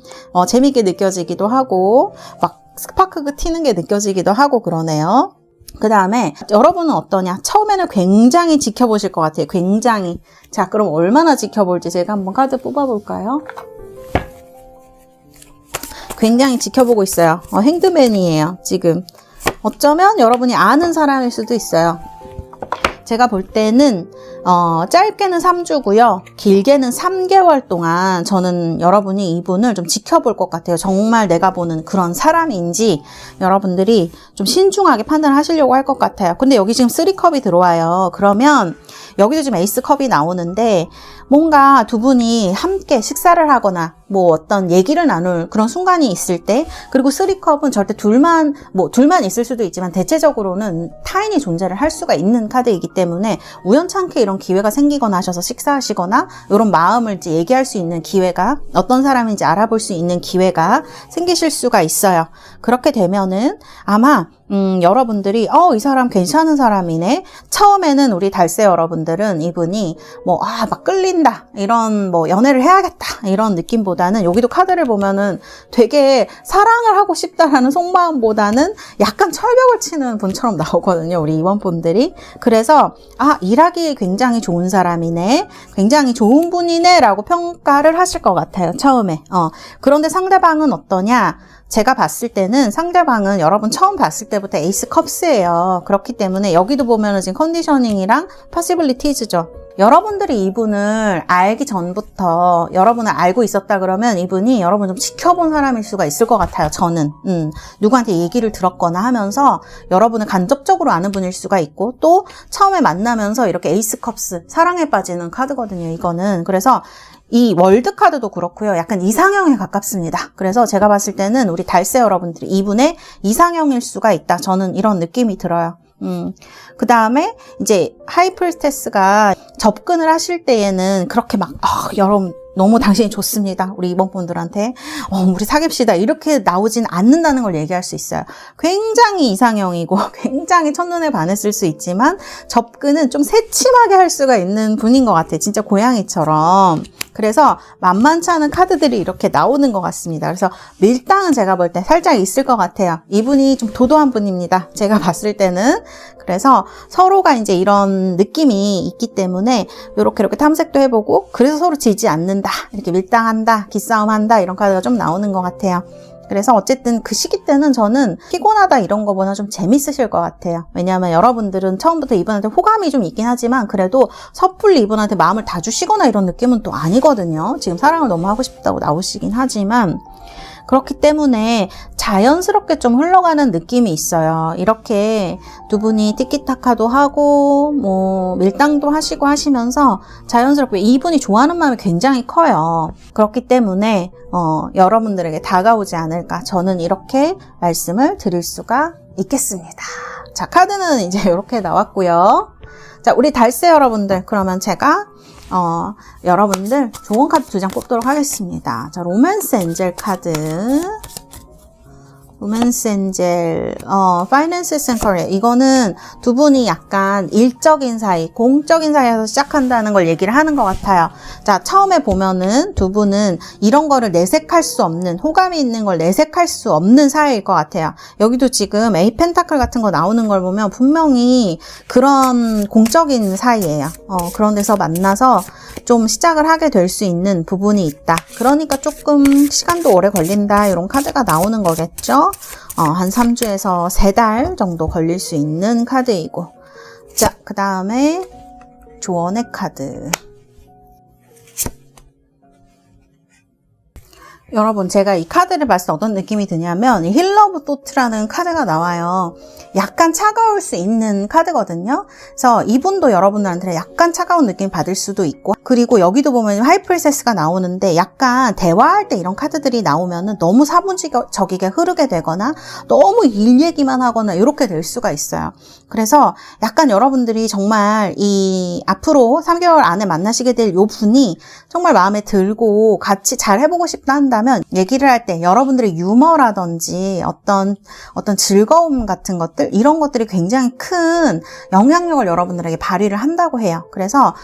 재밌게 느껴지기도 하고 막 스파크가 튀는 게 느껴지기도 하고 그러네요. 그 다음에 여러분은 어떠냐? 처음에는 굉장히 지켜보실 것 같아요. 굉장히. 자, 그럼 얼마나 지켜볼지 제가 한번 카드 뽑아볼까요? 굉장히 지켜보고 있어요. 행드맨이에요, 지금. 어쩌면 여러분이 아는 사람일 수도 있어요. 제가 볼 때는 짧게는 3주고요. 길게는 3개월 동안 저는 여러분이 이분을 좀 지켜볼 것 같아요. 정말 내가 보는 그런 사람인지 여러분들이 좀 신중하게 판단하시려고 할 것 같아요. 근데 여기 지금 3컵이 들어와요. 그러면 여기도 지금 에이스컵이 나오는데 뭔가 두 분이 함께 식사를 하거나 뭐 어떤 얘기를 나눌 그런 순간이 있을 때, 그리고 3컵은 절대 둘만 있을 수도 있지만 대체적으로는 타인이 존재를 할 수가 있는 카드이기 때문에 우연찮게 이런 기회가 생기거나 하셔서 식사하시거나 이런 마음을 이제 얘기할 수 있는 기회가, 어떤 사람인지 알아볼 수 있는 기회가 생기실 수가 있어요. 그렇게 되면은 아마 여러분들이 이 사람 괜찮은 사람이네. 처음에는 우리 달새 여러분들은 이분이 막 끌린다, 이런 연애를 해야겠다 이런 느낌보다 속마음보다는 여기도 카드를 보면은 되게 사랑을 하고 싶다라는 속마음보다는 약간 철벽을 치는 분처럼 나오거든요. 우리 2번 분들이. 그래서 일하기 굉장히 좋은 사람이네, 굉장히 좋은 분이네 라고 평가를 하실 것 같아요. 처음에. 그런데 상대방은 어떠냐? 제가 봤을 때는 상대방은 여러분 처음 봤을 때부터 에이스 컵스예요. 그렇기 때문에 여기도 보면은 지금 컨디셔닝이랑 파시빌리티즈죠. 여러분들이 이분을 알기 전부터 여러분을 알고 있었다 그러면 이분이 여러분 좀 지켜본 사람일 수가 있을 것 같아요. 저는 누구한테 얘기를 들었거나 하면서 여러분을 간접적으로 아는 분일 수가 있고, 또 처음에 만나면서 이렇게 에이스 컵스, 사랑에 빠지는 카드거든요. 이거는. 그래서 이 월드 카드도 그렇고요. 약간 이상형에 가깝습니다. 그래서 제가 봤을 때는 우리 달세 여러분들이 이분의 이상형일 수가 있다. 저는 이런 느낌이 들어요. 그 다음에 이제 하이프리스테스가 접근을 하실 때에는 그렇게 막 여러분 너무 당신이 좋습니다. 우리 이번 분들한테 우리 사귀읍시다 이렇게 나오진 않는다는 걸 얘기할 수 있어요. 굉장히 이상형이고 굉장히 첫눈에 반했을 수 있지만 접근은 좀 새침하게 할 수가 있는 분인 것 같아요. 진짜 고양이처럼. 그래서 만만치 않은 카드들이 이렇게 나오는 것 같습니다. 그래서 밀당은 제가 볼 때 살짝 있을 것 같아요. 이분이 좀 도도한 분입니다. 제가 봤을 때는. 그래서 서로가 이제 이런 느낌이 있기 때문에 이렇게 탐색도 해보고, 그래서 서로 지지 않는다, 이렇게 밀당한다, 기싸움한다, 이런 카드가 좀 나오는 것 같아요. 그래서 어쨌든 그 시기 때는 저는 피곤하다 이런 거보다 좀 재밌으실 것 같아요. 왜냐하면 여러분들은 처음부터 이분한테 호감이 좀 있긴 하지만 그래도 섣불리 이분한테 마음을 다 주시거나 이런 느낌은 또 아니거든요. 지금 사랑을 너무 하고 싶다고 나오시긴 하지만, 그렇기 때문에 자연스럽게 좀 흘러가는 느낌이 있어요. 이렇게 두 분이 티키타카도 하고 밀당도 하시고 하시면서 자연스럽게 이분이 좋아하는 마음이 굉장히 커요. 그렇기 때문에 여러분들에게 다가오지 않을까, 저는 이렇게 말씀을 드릴 수가 있겠습니다. 자, 카드는 이제 이렇게 나왔고요. 자, 우리 달세 여러분들, 그러면 제가 여러분들 좋은 카드 2장 뽑도록 하겠습니다. 자, 로맨스 엔젤 카드. 로맨스 엔젤, 파이낸스 앤 커리어. 이거는 두 분이 약간 일적인 사이, 공적인 사이에서 시작한다는 걸 얘기를 하는 것 같아요. 자, 처음에 보면은 두 분은 이런 거를 내색할 수 없는, 호감이 있는 걸 내색할 수 없는 사이일 것 같아요. 여기도 지금 에이 펜타클 같은 거 나오는 걸 보면 분명히 그런 공적인 사이예요. 그런 데서 만나서 좀 시작을 하게 될 수 있는 부분이 있다. 그러니까 조금 시간도 오래 걸린다, 이런 카드가 나오는 거겠죠? 한 3주에서 3달 정도 걸릴 수 있는 카드이고. 자, 그 다음에 조언의 카드. 여러분, 제가 이 카드를 봤을 때 어떤 느낌이 드냐면 이 힐러 오브 토트라는 카드가 나와요. 약간 차가울 수 있는 카드거든요. 그래서 이분도 여러분들한테 약간 차가운 느낌 받을 수도 있고, 그리고 여기도 보면 하이프리세스가 나오는데 약간 대화할 때 이런 카드들이 나오면은 너무 사무적이게 흐르게 되거나 너무 일 얘기만 하거나 이렇게 될 수가 있어요. 그래서 약간 여러분들이 정말 이 앞으로 3개월 안에 만나시게 될 요 분이 정말 마음에 들고 같이 잘 해보고 싶다 한다면 얘기를 할 때 여러분들의 유머라든지 어떤 즐거움 같은 것들, 이런 것들이 굉장히 큰 영향력을 여러분들에게 발휘를 한다고 해요. 그래서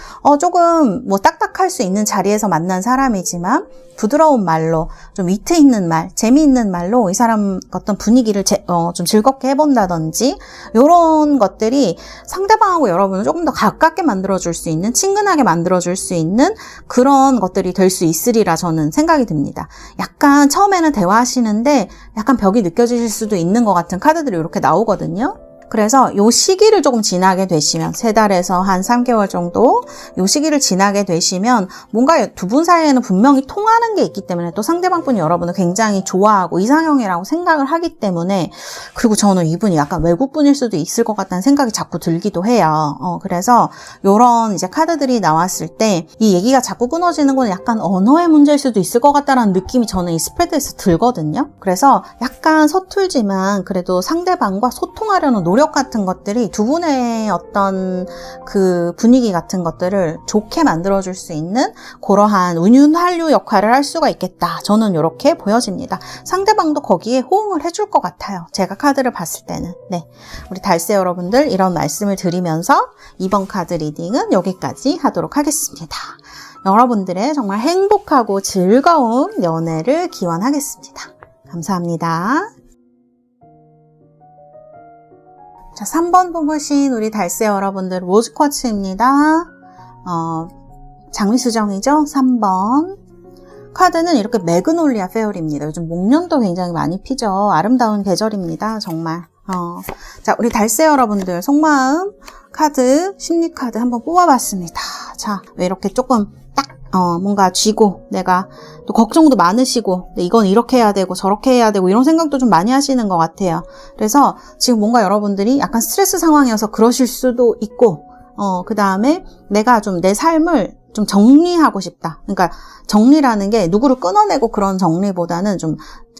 조금 딱딱할 수 있는 자리에서 만난 사람이지만 부드러운 말로, 좀 위트 있는 말, 재미있는 말로 이 사람 어떤 분위기를 좀 즐겁게 해본다든지, 이런 것들이 상대방하고 여러분을 조금 더 가깝게 만들어줄 수 있는, 친근하게 만들어줄 수 있는 그런 것들이 될 수 있으리라 저는 생각이 듭니다. 약간 처음에는 대화하시는데 약간 벽이 느껴지실 수도 있는 것 같은 카드들이 이렇게 나오거든요. 그래서 요 시기를 조금 지나게 되시면, 3달에서 한 3개월 정도 요 시기를 지나게 되시면 뭔가 두 분 사이에는 분명히 통하는 게 있기 때문에, 또 상대방분이 여러분을 굉장히 좋아하고 이상형이라고 생각을 하기 때문에, 그리고 저는 이분이 약간 외국분일 수도 있을 것 같다는 생각이 자꾸 들기도 해요. 그래서 요런 이제 카드들이 나왔을 때 이 얘기가 자꾸 끊어지는 건 약간 언어의 문제일 수도 있을 것 같다는 느낌이 저는 이 스프레드에서 들거든요. 그래서 약간 서툴지만 그래도 상대방과 소통하려는 노력 같은 것들이 두 분의 어떤 그 분위기 같은 것들을 좋게 만들어줄 수 있는 그러한 운윤활유 역할을 할 수가 있겠다. 저는 이렇게 보여집니다. 상대방도 거기에 호응을 해줄 것 같아요. 제가 카드를 봤을 때는. 네, 우리 달세 여러분들 이런 말씀을 드리면서 이번 카드 리딩은 여기까지 하도록 하겠습니다. 여러분들의 정말 행복하고 즐거운 연애를 기원하겠습니다. 감사합니다. 자, 3번 뽑으신 우리 달새 여러분들 로즈 쿼츠입니다. 장미수정이죠? 3번. 카드는 이렇게 매그놀리아 페어리입니다. 요즘 목련도 굉장히 많이 피죠. 아름다운 계절입니다. 정말. 자, 우리 달새 여러분들 속마음 카드, 심리 카드 한번 뽑아봤습니다. 자, 왜 이렇게 조금 딱 뭔가 쥐고 내가 또 걱정도 많으시고 이건 이렇게 해야 되고 저렇게 해야 되고 이런 생각도 좀 많이 하시는 것 같아요. 그래서 지금 뭔가 여러분들이 약간 스트레스 상황이어서 그러실 수도 있고 그 다음에 내가 좀 내 삶을 좀 정리하고 싶다. 그러니까 정리라는 게 누구를 끊어내고 그런 정리보다는 좀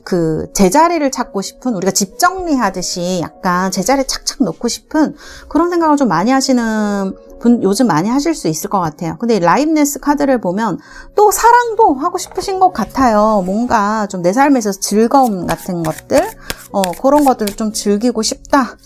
그 제자리를 찾고 싶은, 우리가 집 정리하듯이 약간 제자리에 착착 놓고 싶은 그런 생각을 좀 많이 하시는 분 요즘 많이 하실 수 있을 것 같아요. 근데 라임네스 카드를 보면 또 사랑도 하고 싶으신 것 같아요. 뭔가 좀 내 삶에서 즐거움 같은 것들, 그런 것들을 좀 즐기고 싶다.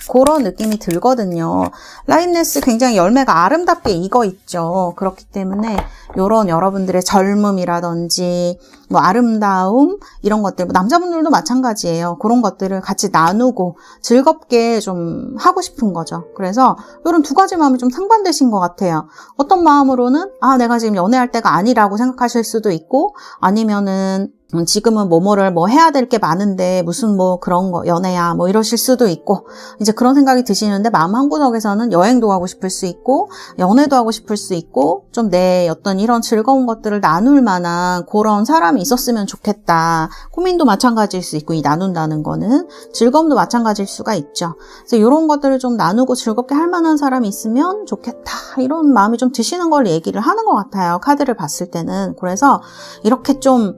그런 느낌이 들거든요. 라임네스 굉장히 열매가 아름답게 익어 있죠. 그렇기 때문에 요런 여러분들의 젊음이라든지 뭐 아름다움 이런 것들, 뭐 남자분들도 마찬가지예요. 그런 것들을 같이 나누고 즐겁게 좀 하고 싶은 거죠. 그래서 이런 두 가지 마음이 좀 상반되신 것 같아요. 어떤 마음으로는 내가 지금 연애할 때가 아니라고 생각하실 수도 있고, 아니면은 지금은 뭐뭐를 해야 될 게 많은데 무슨 그런 거 연애야 이러실 수도 있고, 이제 그런 생각이 드시는데 마음 한구석에서는 여행도 가고 싶을 수 있고 연애도 하고 싶을 수 있고 좀 내 어떤 이런 즐거운 것들을 나눌 만한 그런 사람이 있었으면 좋겠다. 고민도 마찬가지일 수 있고, 이 나눈다는 거는 즐거움도 마찬가지일 수가 있죠. 그래서 이런 것들을 좀 나누고 즐겁게 할 만한 사람이 있으면 좋겠다. 이런 마음이 좀 드시는 걸 얘기를 하는 것 같아요. 카드를 봤을 때는. 그래서 이렇게 좀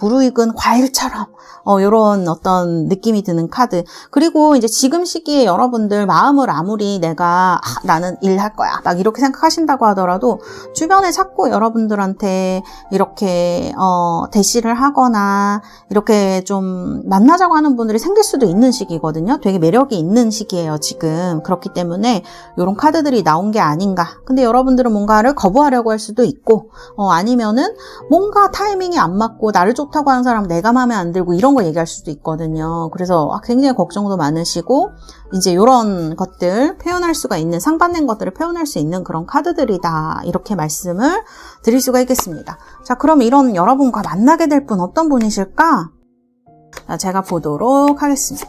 무르익은 과일처럼 이런 어떤 느낌이 드는 카드. 그리고 이제 지금 시기에 여러분들 마음을 아무리 내가 나는 일할 거야 막 이렇게 생각하신다고 하더라도 주변에 자꾸 여러분들한테 이렇게 대시를 하거나 이렇게 좀 만나자고 하는 분들이 생길 수도 있는 시기거든요. 되게 매력이 있는 시기예요, 지금. 그렇기 때문에 이런 카드들이 나온 게 아닌가. 근데 여러분들은 뭔가를 거부하려고 할 수도 있고, 아니면은 뭔가 타이밍이 안 맞고 나를 좋다고 하는 사람 내가 마음에 안 들고 이런 거 얘기할 수도 있거든요. 그래서 굉장히 걱정도 많으시고, 이제 이런 것들 표현할 수가 있는, 상반된 것들을 표현할 수 있는 그런 카드들이다. 이렇게 말씀을 드릴 수가 있겠습니다. 자, 그럼 이런 여러분과 만나게 될 분 어떤 분이실까? 자, 제가 보도록 하겠습니다.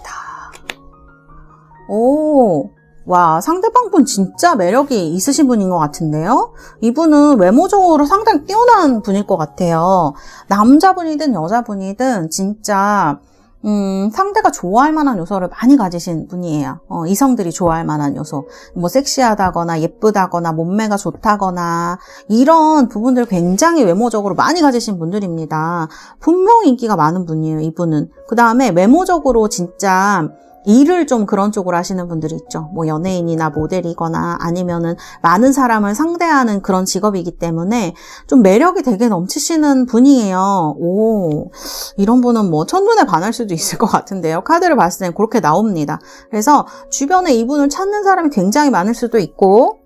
와, 상대방 분 진짜 매력이 있으신 분인 것 같은데요? 이분은 외모적으로 상당히 뛰어난 분일 것 같아요. 남자분이든 여자분이든 진짜 상대가 좋아할 만한 요소를 많이 가지신 분이에요. 이성들이 좋아할 만한 요소. 섹시하다거나 예쁘다거나 몸매가 좋다거나 이런 부분들 굉장히 외모적으로 많이 가지신 분들입니다. 분명히 인기가 많은 분이에요, 이분은. 그 다음에 외모적으로 진짜 일을 좀 그런 쪽으로 하시는 분들이 있죠. 연예인이나 모델이거나 아니면은 많은 사람을 상대하는 그런 직업이기 때문에 좀 매력이 되게 넘치시는 분이에요. 이런 분은 첫눈에 반할 수도 있을 것 같은데요. 카드를 봤을 땐 그렇게 나옵니다. 그래서 주변에 이분을 찾는 사람이 굉장히 많을 수도 있고,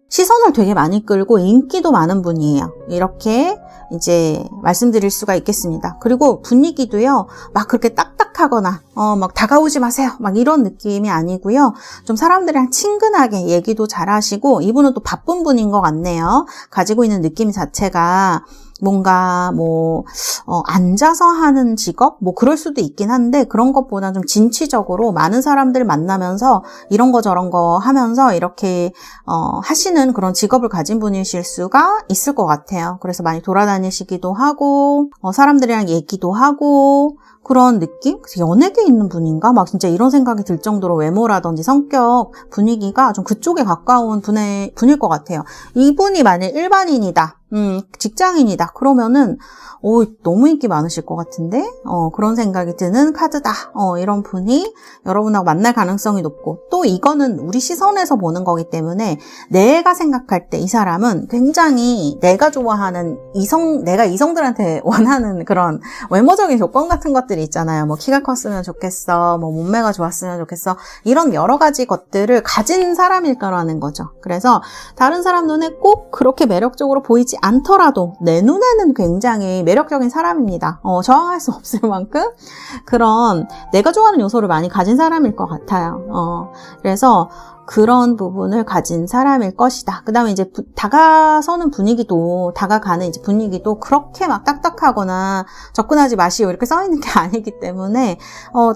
시선을 되게 많이 끌고 인기도 많은 분이에요. 이렇게 이제 말씀드릴 수가 있겠습니다. 그리고 분위기도요, 막 그렇게 딱딱하거나 막 다가오지 마세요 막 이런 느낌이 아니고요. 좀 사람들이랑 친근하게 얘기도 잘하시고, 이분은 또 바쁜 분인 것 같네요. 가지고 있는 느낌 자체가 뭔가 앉아서 하는 직업? 그럴 수도 있긴 한데, 그런 것보다 좀 진취적으로 많은 사람들 만나면서 이런 거 저런 거 하면서 이렇게 하시는 그런 직업을 가진 분이실 수가 있을 것 같아요. 그래서 많이 돌아다니시기도 하고 사람들이랑 얘기도 하고 그런 느낌? 연예계에 있는 분인가? 막 진짜 이런 생각이 들 정도로 외모라든지 성격, 분위기가 좀 그쪽에 가까운 분일 것 같아요. 이분이 만약 일반인이다, 직장인이다, 그러면은 너무 인기 많으실 것 같은데 그런 생각이 드는 카드다. 이런 분이 여러분하고 만날 가능성이 높고, 또 이거는 우리 시선에서 보는 거기 때문에 내가 생각할 때 이 사람은 굉장히 내가 좋아하는 내가 이성들한테 원하는 그런 외모적인 조건 같은 것들 생각들이 있잖아요. 뭐 키가 컸으면 좋겠어, 뭐 몸매가 좋았으면 좋겠어, 이런 여러 가지 것들을 가진 사람일 거라는 거죠. 그래서 다른 사람 눈에 꼭 그렇게 매력적으로 보이지 않더라도 내 눈에는 굉장히 매력적인 사람입니다. 저항할 수 없을 만큼 그런 내가 좋아하는 요소를 많이 가진 사람일 것 같아요. 그래서 그런 부분을 가진 사람일 것이다. 그 다음에 이제 다가가는 이제 분위기도 그렇게 막 딱딱하거나 접근하지 마시오 이렇게 써있는 게 아니기 때문에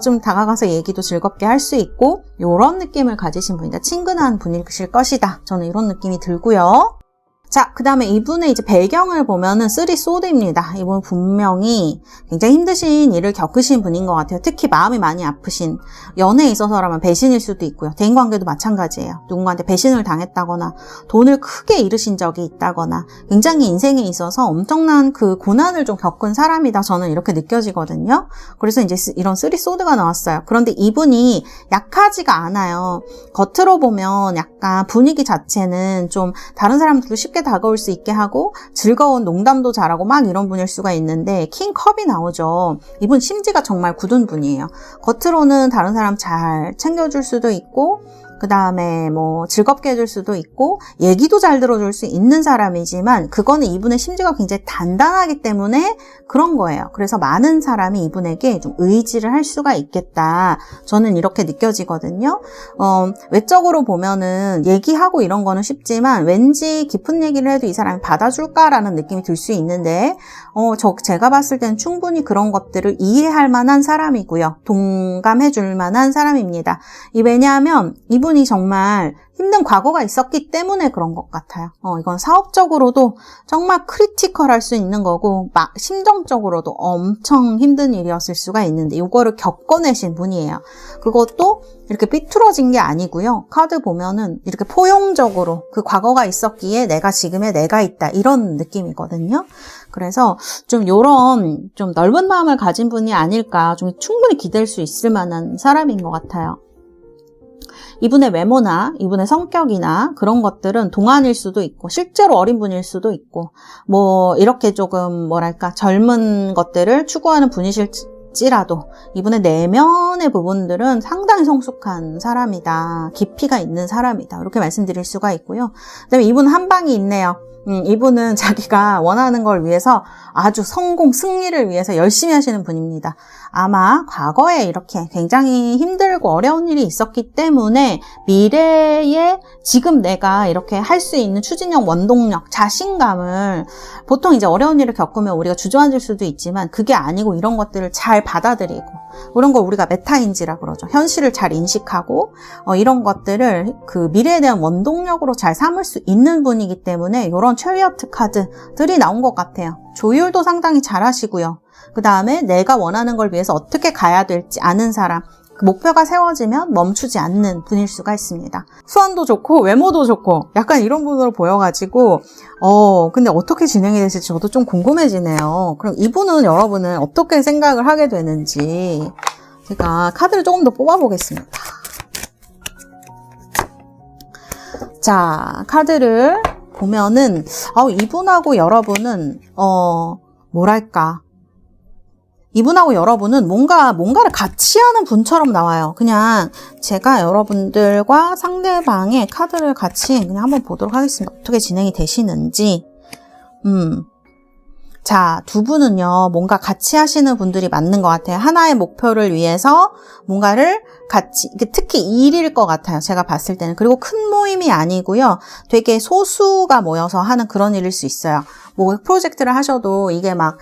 좀 다가가서 얘기도 즐겁게 할 수 있고 이런 느낌을 가지신 분이다. 친근한 분이실 것이다. 저는 이런 느낌이 들고요. 자, 그 다음에 이분의 이제 배경을 보면은 3소드입니다. 이분 분명히 굉장히 힘드신 일을 겪으신 분인 것 같아요. 특히 마음이 많이 아프신, 연애에 있어서라면 배신일 수도 있고요. 대인관계도 마찬가지예요. 누군가한테 배신을 당했다거나 돈을 크게 잃으신 적이 있다거나 굉장히 인생에 있어서 엄청난 그 고난을 좀 겪은 사람이다. 저는 이렇게 느껴지거든요. 그래서 이제 이런 3소드가 나왔어요. 그런데 이분이 약하지가 않아요. 겉으로 보면 약간 분위기 자체는 좀 다른 사람들도 쉽게 다가올 수 있게 하고 즐거운 농담도 잘하고 막 이런 분일 수가 있는데 킹컵이 나오죠. 이분 심지가 정말 굳은 분이에요. 겉으로는 다른 사람 잘 챙겨줄 수도 있고 그 다음에 뭐 즐겁게 해줄 수도 있고 얘기도 잘 들어줄 수 있는 사람이지만 그거는 이분의 심지가 굉장히 단단하기 때문에 그런 거예요. 그래서 많은 사람이 이분에게 좀 의지를 할 수가 있겠다. 저는 이렇게 느껴지거든요. 외적으로 보면은 얘기하고 이런 거는 쉽지만 왠지 깊은 얘기를 해도 이 사람이 받아줄까라는 느낌이 들 수 있는데 제가 봤을 때는 충분히 그런 것들을 이해할 만한 사람이고요. 동감해 줄 만한 사람입니다. 왜냐하면 이분이 정말 힘든 과거가 있었기 때문에 그런 것 같아요. 이건 사업적으로도 정말 크리티컬할 수 있는 거고 막 심정적으로도 엄청 힘든 일이었을 수가 있는데 이거를 겪어내신 분이에요. 그것도 이렇게 삐뚤어진 게 아니고요. 카드 보면은 이렇게 포용적으로 그 과거가 있었기에 내가 지금의 내가 있다 이런 느낌이거든요. 그래서 좀 요런 좀 넓은 마음을 가진 분이 아닐까 좀 충분히 기댈 수 있을 만한 사람인 것 같아요. 이분의 외모나 이분의 성격이나 그런 것들은 동안일 수도 있고 실제로 어린 분일 수도 있고 뭐 이렇게 조금 뭐랄까 젊은 것들을 추구하는 분이실지라도 이분의 내면의 부분들은 상당히 성숙한 사람이다. 깊이가 있는 사람이다. 이렇게 말씀드릴 수가 있고요. 그다음에 이분 한 방이 있네요. 이분은 자기가 원하는 걸 위해서 아주 승리를 위해서 열심히 하시는 분입니다. 아마 과거에 이렇게 굉장히 힘들고 어려운 일이 있었기 때문에 미래에 지금 내가 이렇게 할 수 있는 추진력, 원동력, 자신감을 보통 이제 어려운 일을 겪으면 우리가 주저앉을 수도 있지만 그게 아니고 이런 것들을 잘 받아들이고 그런 걸 우리가 메타인지라 그러죠. 현실을 잘 인식하고 이런 것들을 그 미래에 대한 원동력으로 잘 삼을 수 있는 분이기 때문에 이런 체리어트 카드들이 나온 것 같아요. 조율도 상당히 잘 하시고요. 그 다음에 내가 원하는 걸 위해서 어떻게 가야 될지 아는 사람, 목표가 세워지면 멈추지 않는 분일 수가 있습니다. 수완도 좋고 외모도 좋고 약간 이런 분으로 보여가지고 근데 어떻게 진행이 될지 저도 좀 궁금해지네요. 그럼 이분은 여러분은 어떻게 생각을 하게 되는지 제가 카드를 조금 더 뽑아보겠습니다. 자, 카드를 보면은 이분하고 여러분은 뭐랄까 이분하고 여러분은 뭔가를 같이 하는 분처럼 나와요. 그냥 제가 여러분들과 상대방의 카드를 같이 그냥 한번 보도록 하겠습니다. 어떻게 진행이 되시는지. 자, 두 분은요, 뭔가 같이 하시는 분들이 맞는 것 같아요. 하나의 목표를 위해서 뭔가를 같이, 특히 일일 것 같아요. 제가 봤을 때는. 그리고 큰 모임이 아니고요. 되게 소수가 모여서 하는 그런 일일 수 있어요. 뭐, 프로젝트를 하셔도 이게 막,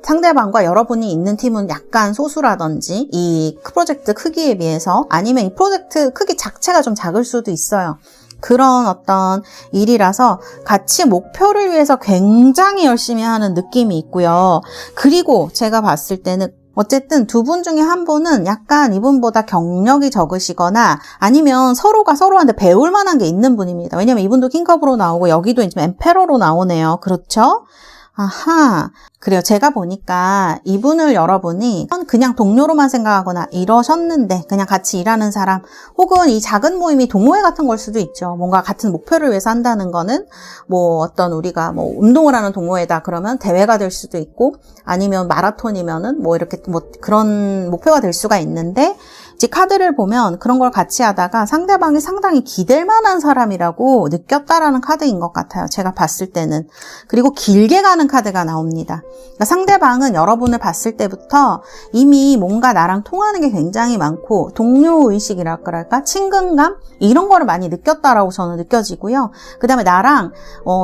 상대방과 여러분이 있는 팀은 약간 소수라든지 이 프로젝트 크기에 비해서 아니면 이 프로젝트 크기 자체가 좀 작을 수도 있어요. 그런 어떤 일이라서 같이 목표를 위해서 굉장히 열심히 하는 느낌이 있고요. 그리고 제가 봤을 때는 어쨌든 두 분 중에 한 분은 약간 이분보다 경력이 적으시거나 아니면 서로가 서로한테 배울 만한 게 있는 분입니다. 왜냐면 이분도 킹컵으로 나오고 여기도 이제 엠페러로 나오네요. 그렇죠? 아하, 그래요. 제가 보니까 이분을 여러분이 그냥 동료로만 생각하거나 이러셨는데 그냥 같이 일하는 사람 혹은 이 작은 모임이 동호회 같은 걸 수도 있죠. 뭔가 같은 목표를 위해서 한다는 거는 뭐 어떤 우리가 뭐 운동을 하는 동호회다 그러면 대회가 될 수도 있고 아니면 마라톤이면은 뭐 이렇게 뭐 그런 목표가 될 수가 있는데 이제 카드를 보면 그런 걸 같이 하다가 상대방이 상당히 기댈 만한 사람이라고 느꼈다라는 카드인 것 같아요. 제가 봤을 때는. 그리고 길게 가는 카드가 나옵니다. 그러니까 상대방은 여러분을 봤을 때부터 이미 뭔가 나랑 통하는 게 굉장히 많고 동료의식이라 그럴까? 친근감? 이런 거를 많이 느꼈다라고 저는 느껴지고요. 그 다음에 나랑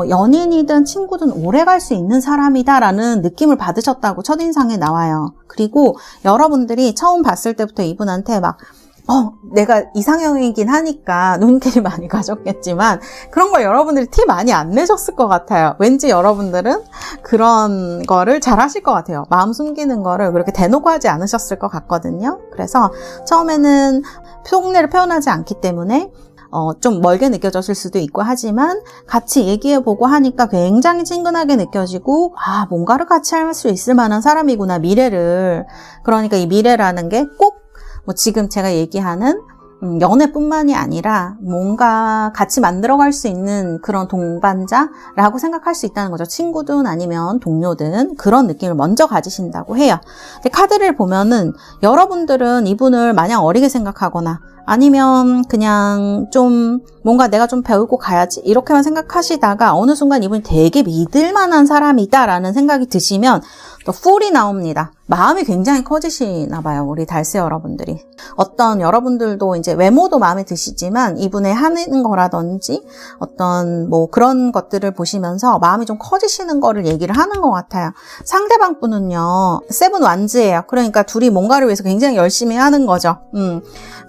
연인이든 친구든 오래 갈 수 있는 사람이다라는 느낌을 받으셨다고 첫인상에 나와요. 그리고 여러분들이 처음 봤을 때부터 이분한테 막 내가 이상형이긴 하니까 눈길이 많이 가셨겠지만 그런 걸 여러분들이 티 많이 안 내셨을 것 같아요. 왠지 여러분들은 그런 거를 잘 하실 것 같아요. 마음 숨기는 거를 그렇게 대놓고 하지 않으셨을 것 같거든요. 그래서 처음에는 속내를 표현하지 않기 때문에 좀 멀게 느껴졌을 수도 있고 하지만 같이 얘기해보고 하니까 굉장히 친근하게 느껴지고 뭔가를 같이 할 수 있을 만한 사람이구나, 미래를. 그러니까 이 미래라는 게 꼭 뭐 지금 제가 얘기하는 연애뿐만이 아니라 뭔가 같이 만들어갈 수 있는 그런 동반자라고 생각할 수 있다는 거죠. 친구든 아니면 동료든 그런 느낌을 먼저 가지신다고 해요. 근데 카드를 보면은 여러분들은 이분을 마냥 어리게 생각하거나 아니면 그냥 좀 뭔가 내가 좀 배우고 가야지 이렇게만 생각하시다가 어느 순간 이분이 되게 믿을 만한 사람이다라는 생각이 드시면 또 풀이 나옵니다. 마음이 굉장히 커지시나 봐요. 우리 달새 여러분들이. 어떤 여러분들도 이제 외모도 마음에 드시지만 이분의 하는 거라든지 어떤 뭐 그런 것들을 보시면서 마음이 좀 커지시는 거를 얘기를 하는 것 같아요. 상대방 분은요. 세븐 완즈예요. 그러니까 둘이 뭔가를 위해서 굉장히 열심히 하는 거죠.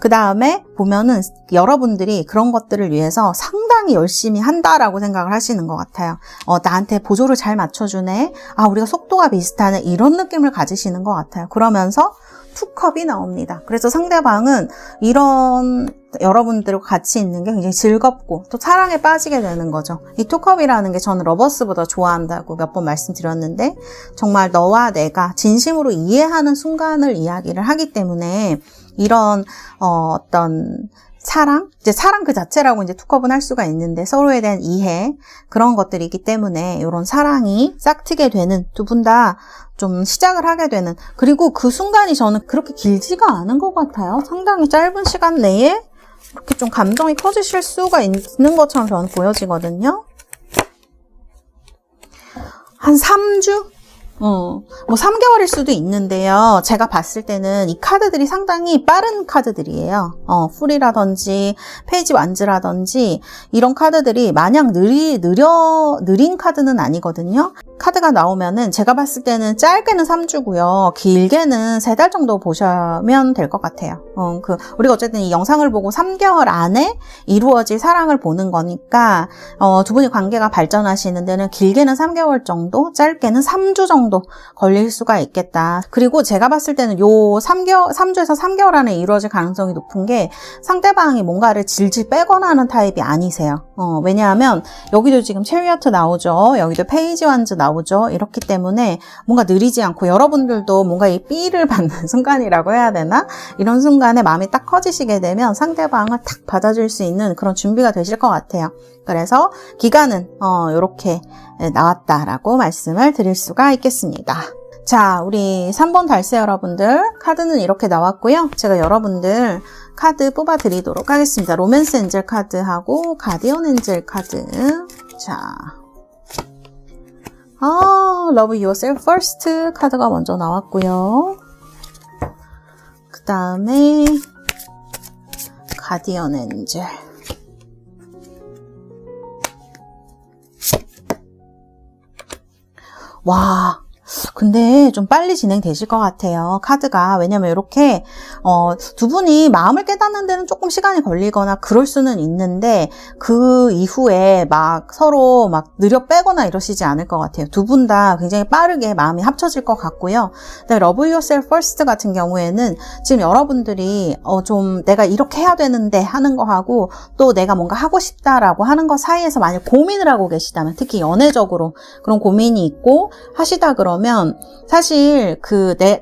그 다음에 보면은 여러분들이 그런 것들을 위해서 상당히 열심히 한다라고 생각을 하시는 것 같아요. 나한테 보조를 잘 맞춰주네. 우리가 속도가 비슷하네. 이런 느낌을 가지시는 것 같아요. 그러면서 투컵이 나옵니다. 그래서 상대방은 이런 여러분들과 같이 있는 게 굉장히 즐겁고 또 사랑에 빠지게 되는 거죠. 이 투컵이라는 게 저는 러버스보다 좋아한다고 몇 번 말씀드렸는데 정말 너와 내가 진심으로 이해하는 순간을 이야기를 하기 때문에 이런 어떤 사랑? 이제 사랑 그 자체라고 이제 투컵은 할 수가 있는데 서로에 대한 이해 그런 것들이 있기 때문에 이런 사랑이 싹트게 되는 두 분 다 좀 시작을 하게 되는 그리고 그 순간이 저는 그렇게 길지가 않은 것 같아요. 상당히 짧은 시간 내에 이렇게 좀 감정이 커지실 수가 있는 것처럼 저는 보여지거든요. 한 3주? 뭐 3개월일 수도 있는데요. 제가 봤을 때는 이 카드들이 상당히 빠른 카드들이에요. 풀이라든지 페이지 완즈라든지 이런 카드들이 마냥 느린 카드는 아니거든요. 카드가 나오면은 제가 봤을 때는 짧게는 3주고요. 길게는 3달 정도 보시면 될 것 같아요. 우리가 어쨌든 이 영상을 보고 3개월 안에 이루어질 사랑을 보는 거니까 두 분이 관계가 발전하시는 데는 길게는 3개월 정도, 짧게는 3주 정도 걸릴 수가 있겠다. 그리고 제가 봤을 때는 요 3주에서 3개월 안에 이루어질 가능성이 높은 게 상대방이 뭔가를 질질 빼거나 하는 타입이 아니세요. 왜냐하면 여기도 지금 체리어트 나오죠. 여기도 페이지 완즈 나오죠. 이렇기 때문에 뭔가 느리지 않고 여러분들도 뭔가 이 삐를 받는 순간이라고 해야 되나? 이런 순간에 마음이 딱 커지시게 되면 상대방을 탁 받아줄 수 있는 그런 준비가 되실 것 같아요. 그래서 기간은 이렇게 나왔다라고 말씀을 드릴 수가 있겠습니다. 자, 우리 3번 달새 여러분들 카드는 이렇게 나왔고요. 제가 여러분들 카드 뽑아 드리도록 하겠습니다. 로맨스 엔젤 카드하고 가디언 엔젤 카드. 자, Love Yourself First 카드가 먼저 나왔고요. 그 다음에 가디언 엔젤. 와, 근데 좀 빨리 진행되실 것 같아요. 카드가. 왜냐면 이렇게 두 분이 마음을 깨닫는 데는 조금 시간이 걸리거나 그럴 수는 있는데 그 이후에 막 서로 막 느려 빼거나 이러시지 않을 것 같아요. 두 분 다 굉장히 빠르게 마음이 합쳐질 것 같고요. 근데 Love Yourself First 같은 경우에는 지금 여러분들이 좀 내가 이렇게 해야 되는데 하는 거 하고 또 내가 뭔가 하고 싶다라고 하는 거 사이에서 만약 고민을 하고 계시다면 특히 연애적으로 그런 고민이 있고 하시다 그러면 사실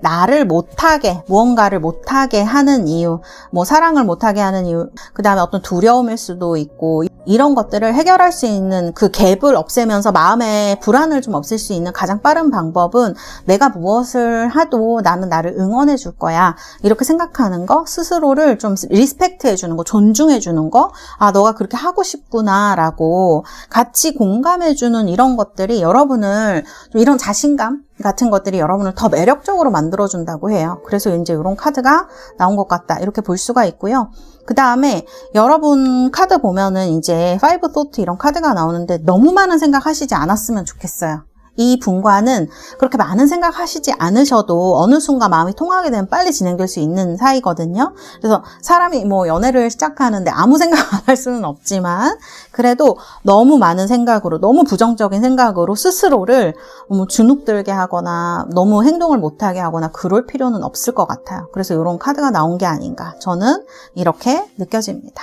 나를 못하게 무언가를 못하게 하는 이유 뭐 사랑을 못하게 하는 이유 그 다음에 어떤 두려움일 수도 있고 이런 것들을 해결할 수 있는 그 갭을 없애면서 마음의 불안을 좀 없앨 수 있는 가장 빠른 방법은 내가 무엇을 하도 나는 나를 응원해 줄 거야 이렇게 생각하는 거 스스로를 좀 리스펙트 해주는 거 존중해 주는 거 너가 그렇게 하고 싶구나 라고 같이 공감해 주는 이런 것들이 여러분을 좀 이런 자신감 같은 것들이 여러분을 더 매력적으로 만들어준다고 해요. 그래서 이제 이런 카드가 나온 것 같다 이렇게 볼 수가 있고요. 그 다음에 여러분 카드 보면은 이제 Five Thought 이런 카드가 나오는데 너무 많은 생각하시지 않았으면 좋겠어요. 이 분과는 그렇게 많은 생각하시지 않으셔도 어느 순간 마음이 통하게 되면 빨리 진행될 수 있는 사이거든요. 그래서 사람이 뭐 연애를 시작하는데 아무 생각 안 할 수는 없지만 그래도 너무 많은 생각으로 너무 부정적인 생각으로 스스로를 너무 주눅들게 하거나 너무 행동을 못하게 하거나 그럴 필요는 없을 것 같아요. 그래서 이런 카드가 나온 게 아닌가 저는 이렇게 느껴집니다.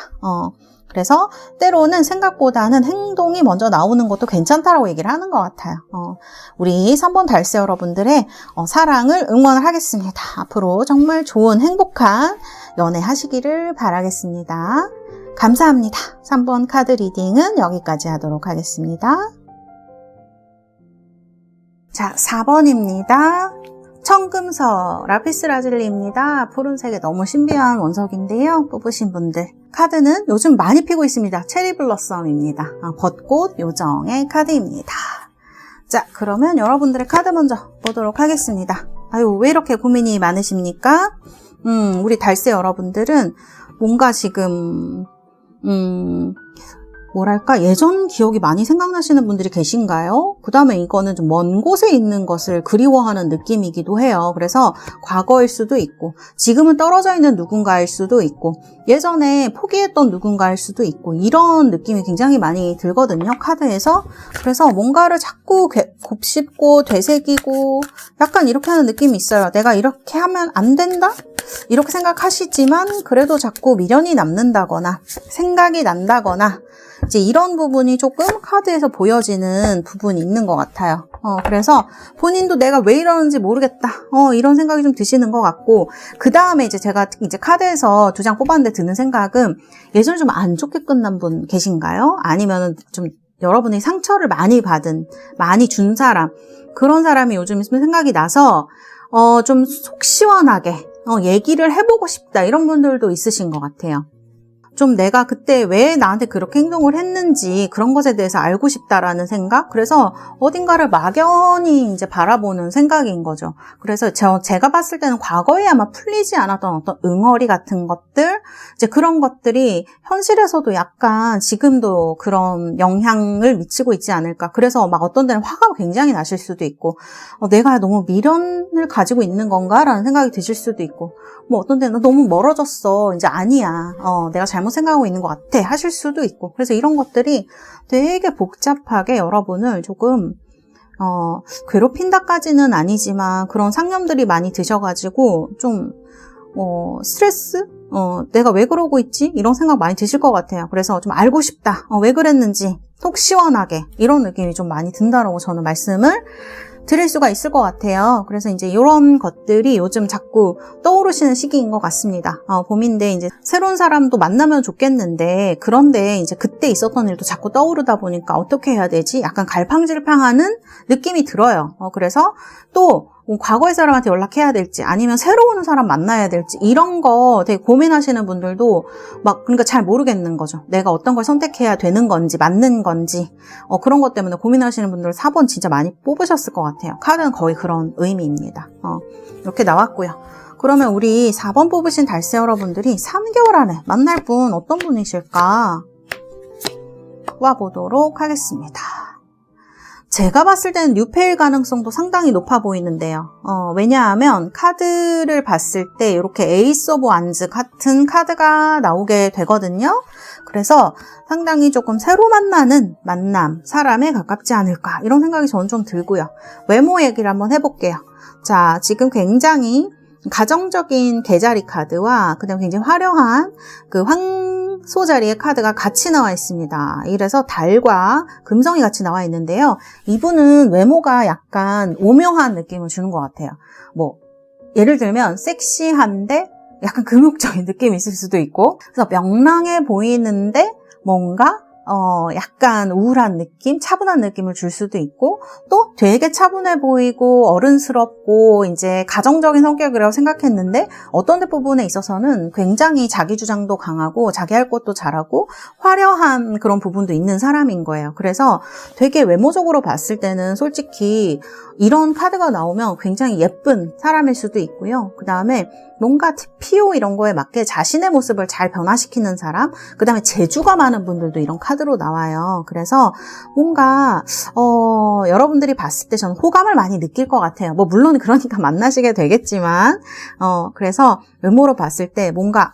그래서 때로는 생각보다는 행동이 먼저 나오는 것도 괜찮다라고 얘기를 하는 것 같아요. 우리 3번 달세 여러분들의 사랑을 응원을 하겠습니다. 앞으로 정말 좋은 행복한 연애 하시기를 바라겠습니다. 감사합니다. 3번 카드 리딩은 여기까지 하도록 하겠습니다. 자, 4번입니다. 청금서 라피스라즐리입니다. 푸른색의 너무 신비한 원석인데요. 뽑으신 분들 카드는 요즘 많이 피고 있습니다. 체리블러썸입니다. 벚꽃 요정의 카드입니다. 자, 그러면 여러분들의 카드 먼저 보도록 하겠습니다. 아유, 왜 이렇게 고민이 많으십니까? 우리 달세 여러분들은 뭔가 지금 뭐랄까 예전 기억이 많이 생각나시는 분들이 계신가요? 그 다음에 이거는 좀 먼 곳에 있는 것을 그리워하는 느낌이기도 해요. 그래서 과거일 수도 있고 지금은 떨어져 있는 누군가일 수도 있고 예전에 포기했던 누군가일 수도 있고 이런 느낌이 굉장히 많이 들거든요. 카드에서. 그래서 뭔가를 자꾸 곱씹고 되새기고 약간 이렇게 하는 느낌이 있어요. 내가 이렇게 하면 안 된다? 이렇게 생각하시지만 그래도 자꾸 미련이 남는다거나 생각이 난다거나 이제 이런 부분이 조금 카드에서 보여지는 부분이 있는 것 같아요. 그래서 본인도 내가 왜 이러는지 모르겠다. 이런 생각이 좀 드시는 것 같고, 그 다음에 이제 제가 이제 카드에서 2장 뽑았는데 드는 생각은 예전에 좀 안 좋게 끝난 분 계신가요? 아니면은 좀 여러분이 상처를 많이 받은, 많이 준 사람, 그런 사람이 요즘 있으면 생각이 나서, 좀 속 시원하게, 얘기를 해보고 싶다. 이런 분들도 있으신 것 같아요. 좀 내가 그때 왜 나한테 그렇게 행동을 했는지 그런 것에 대해서 알고 싶다라는 생각? 그래서 어딘가를 막연히 이제 바라보는 생각인 거죠. 그래서 제가 봤을 때는 과거에 아마 풀리지 않았던 어떤 응어리 같은 것들, 이제 그런 것들이 현실에서도 약간 지금도 그런 영향을 미치고 있지 않을까. 그래서 막 어떤 데는 화가 굉장히 나실 수도 있고, 내가 너무 미련을 가지고 있는 건가라는 생각이 드실 수도 있고, 뭐 어떤 데는 너무 멀어졌어. 이제 아니야. 내가 잘못 생각하고 있는 것 같아. 하실 수도 있고. 그래서 이런 것들이 되게 복잡하게 여러분을 조금 괴롭힌다까지는 아니지만 그런 상념들이 많이 드셔가지고 좀 스트레스? 내가 왜 그러고 있지? 이런 생각 많이 드실 것 같아요. 그래서 좀 알고 싶다. 왜 그랬는지 속 시원하게 이런 느낌이 좀 많이 든다라고 저는 말씀을 드릴 수가 있을 것 같아요. 그래서 이제 이런 것들이 요즘 자꾸 떠오르시는 시기인 것 같습니다. 봄인데 이제 새로운 사람도 만나면 좋겠는데 그런데 이제 그때 있었던 일도 자꾸 떠오르다 보니까 어떻게 해야 되지? 약간 갈팡질팡하는 느낌이 들어요. 그래서 또 과거의 사람한테 연락해야 될지 아니면 새로운 사람 만나야 될지 이런 거 되게 고민하시는 분들도 그러니까 잘 모르겠는 거죠. 내가 어떤 걸 선택해야 되는 건지 맞는 건지 그런 것 때문에 고민하시는 분들 4번 진짜 많이 뽑으셨을 것 같아요. 카드는 거의 그런 의미입니다. 이렇게 나왔고요. 그러면 우리 4번 뽑으신 달세 여러분들이 3개월 안에 만날 분 어떤 분이실까? 와보도록 하겠습니다. 제가 봤을 때는 뉴페일 가능성도 상당히 높아 보이는데요. 왜냐하면 카드를 봤을 때 이렇게 에이스 오브 완즈 같은 카드가 나오게 되거든요. 그래서 상당히 조금 새로 만나는 만남, 사람에 가깝지 않을까 이런 생각이 저는 좀 들고요. 외모 얘기를 한번 해볼게요. 자, 지금 굉장히 가정적인 개자리 카드와 그다음에 굉장히 화려한 그 황소 자리의 카드가 같이 나와 있습니다. 이래서 달과 금성이 같이 나와 있는데요. 이분은 외모가 약간 오묘한 느낌을 주는 것 같아요. 뭐 예를 들면 섹시한데 약간 금욕적인 느낌이 있을 수도 있고, 그래서 명랑해 보이는데 뭔가 약간 우울한 느낌, 차분한 느낌을 줄 수도 있고, 또 되게 차분해 보이고 어른스럽고 이제 가정적인 성격이라고 생각했는데 어떤 부분에 있어서는 굉장히 자기 주장도 강하고 자기 할 것도 잘하고 화려한 그런 부분도 있는 사람인 거예요. 그래서 되게 외모적으로 봤을 때는 솔직히 이런 카드가 나오면 굉장히 예쁜 사람일 수도 있고요. 그 다음에 뭔가 TPO 이런 거에 맞게 자신의 모습을 잘 변화시키는 사람, 그 다음에 재주가 많은 분들도 이런 카드로 나와요. 그래서 뭔가 여러분들이 봤을 때 저는 호감을 많이 느낄 것 같아요. 뭐 물론 그러니까 만나시게 되겠지만 그래서 외모로 봤을 때 뭔가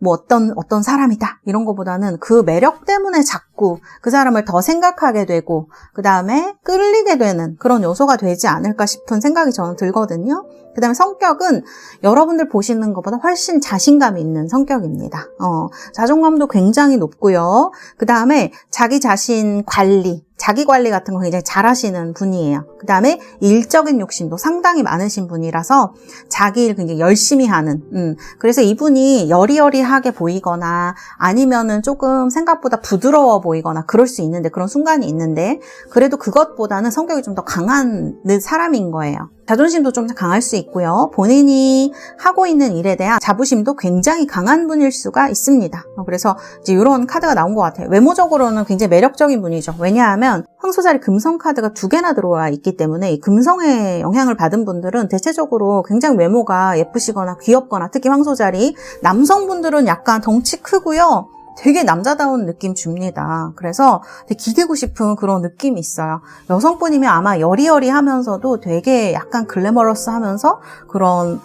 어떤 사람이다 이런 거보다는 그 매력 때문에 자꾸 그 사람을 더 생각하게 되고 그 다음에 끌리게 되는 그런 요소가 되지 않을까 싶은 생각이 저는 들거든요. 그 다음에 성격은 여러분들 보시는 것보다 훨씬 자신감이 있는 성격입니다. 자존감도 굉장히 높고요. 그 다음에 자기 자신 관리, 자기 관리 같은 거 굉장히 잘하시는 분이에요. 그 다음에 일적인 욕심도 상당히 많으신 분이라서 자기 일 굉장히 열심히 하는, 그래서 이분이 여리여리하게 보이거나 아니면은 조금 생각보다 부드러워 보이거나 그럴 수 있는데, 그런 순간이 있는데, 그래도 그것보다는 성격이 좀 더 강한 사람인 거예요. 자존심도 좀 강할 수 있고요. 본인이 하고 있는 일에 대한 자부심도 굉장히 강한 분일 수가 있습니다. 그래서 이제 이런 카드가 나온 것 같아요. 외모적으로는 굉장히 매력적인 분이죠. 왜냐하면 황소자리 금성 카드가 2개나 들어와 있기 때문에 이 금성의 영향을 받은 분들은 대체적으로 굉장히 외모가 예쁘시거나 귀엽거나, 특히 황소자리 남성분들은 약간 덩치 크고요. 되게 남자다운 느낌 줍니다. 그래서 되게 기대고 싶은 그런 느낌이 있어요. 여성분이면 아마 여리여리하면서도 되게 약간 글래머러스하면서 그런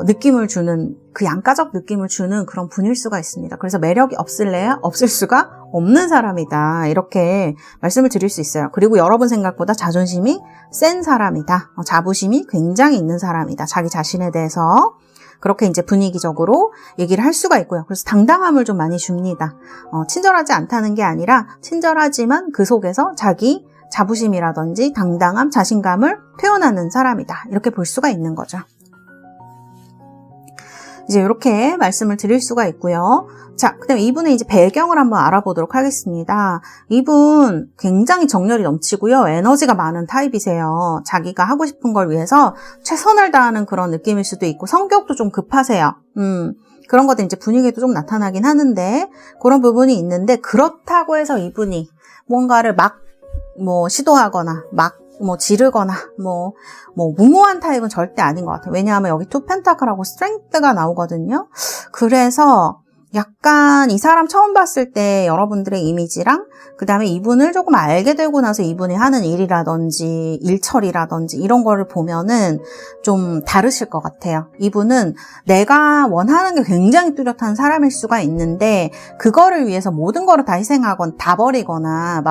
느낌을 주는, 그 양가적 느낌을 주는 그런 분일 수가 있습니다. 그래서 매력이 없을래야 없을 수가 없는 사람이다, 이렇게 말씀을 드릴 수 있어요. 그리고 여러분 생각보다 자존심이 센 사람이다, 자부심이 굉장히 있는 사람이다, 자기 자신에 대해서 그렇게 이제 분위기적으로 얘기를 할 수가 있고요. 그래서 당당함을 좀 많이 줍니다. 친절하지 않다는 게 아니라 친절하지만 그 속에서 자기 자부심이라든지 당당함, 자신감을 표현하는 사람이다, 이렇게 볼 수가 있는 거죠. 이제 이렇게 말씀을 드릴 수가 있고요. 자, 그 다음에 이분의 이제 배경을 한번 알아보도록 하겠습니다. 이분 굉장히 정열이 넘치고요. 에너지가 많은 타입이세요. 자기가 하고 싶은 걸 위해서 최선을 다하는 그런 느낌일 수도 있고, 성격도 좀 급하세요. 그런 것들 이제 분위기에도 좀 나타나긴 하는데, 그런 부분이 있는데, 그렇다고 해서 이분이 뭔가를 막 시도하거나 지르거나 무모한 타입은 절대 아닌 것 같아요. 왜냐하면 여기 투 펜타클하고 스트렝스가 나오거든요. 그래서 약간 이 사람 처음 봤을 때 여러분들의 이미지랑 그 다음에 이분을 조금 알게 되고 나서 이분이 하는 일이라든지 일처리라든지 이런 거를 보면은 좀 다르실 것 같아요. 이분은 내가 원하는 게 굉장히 뚜렷한 사람일 수가 있는데, 그거를 위해서 모든 거를 다 희생하거나 다 버리거나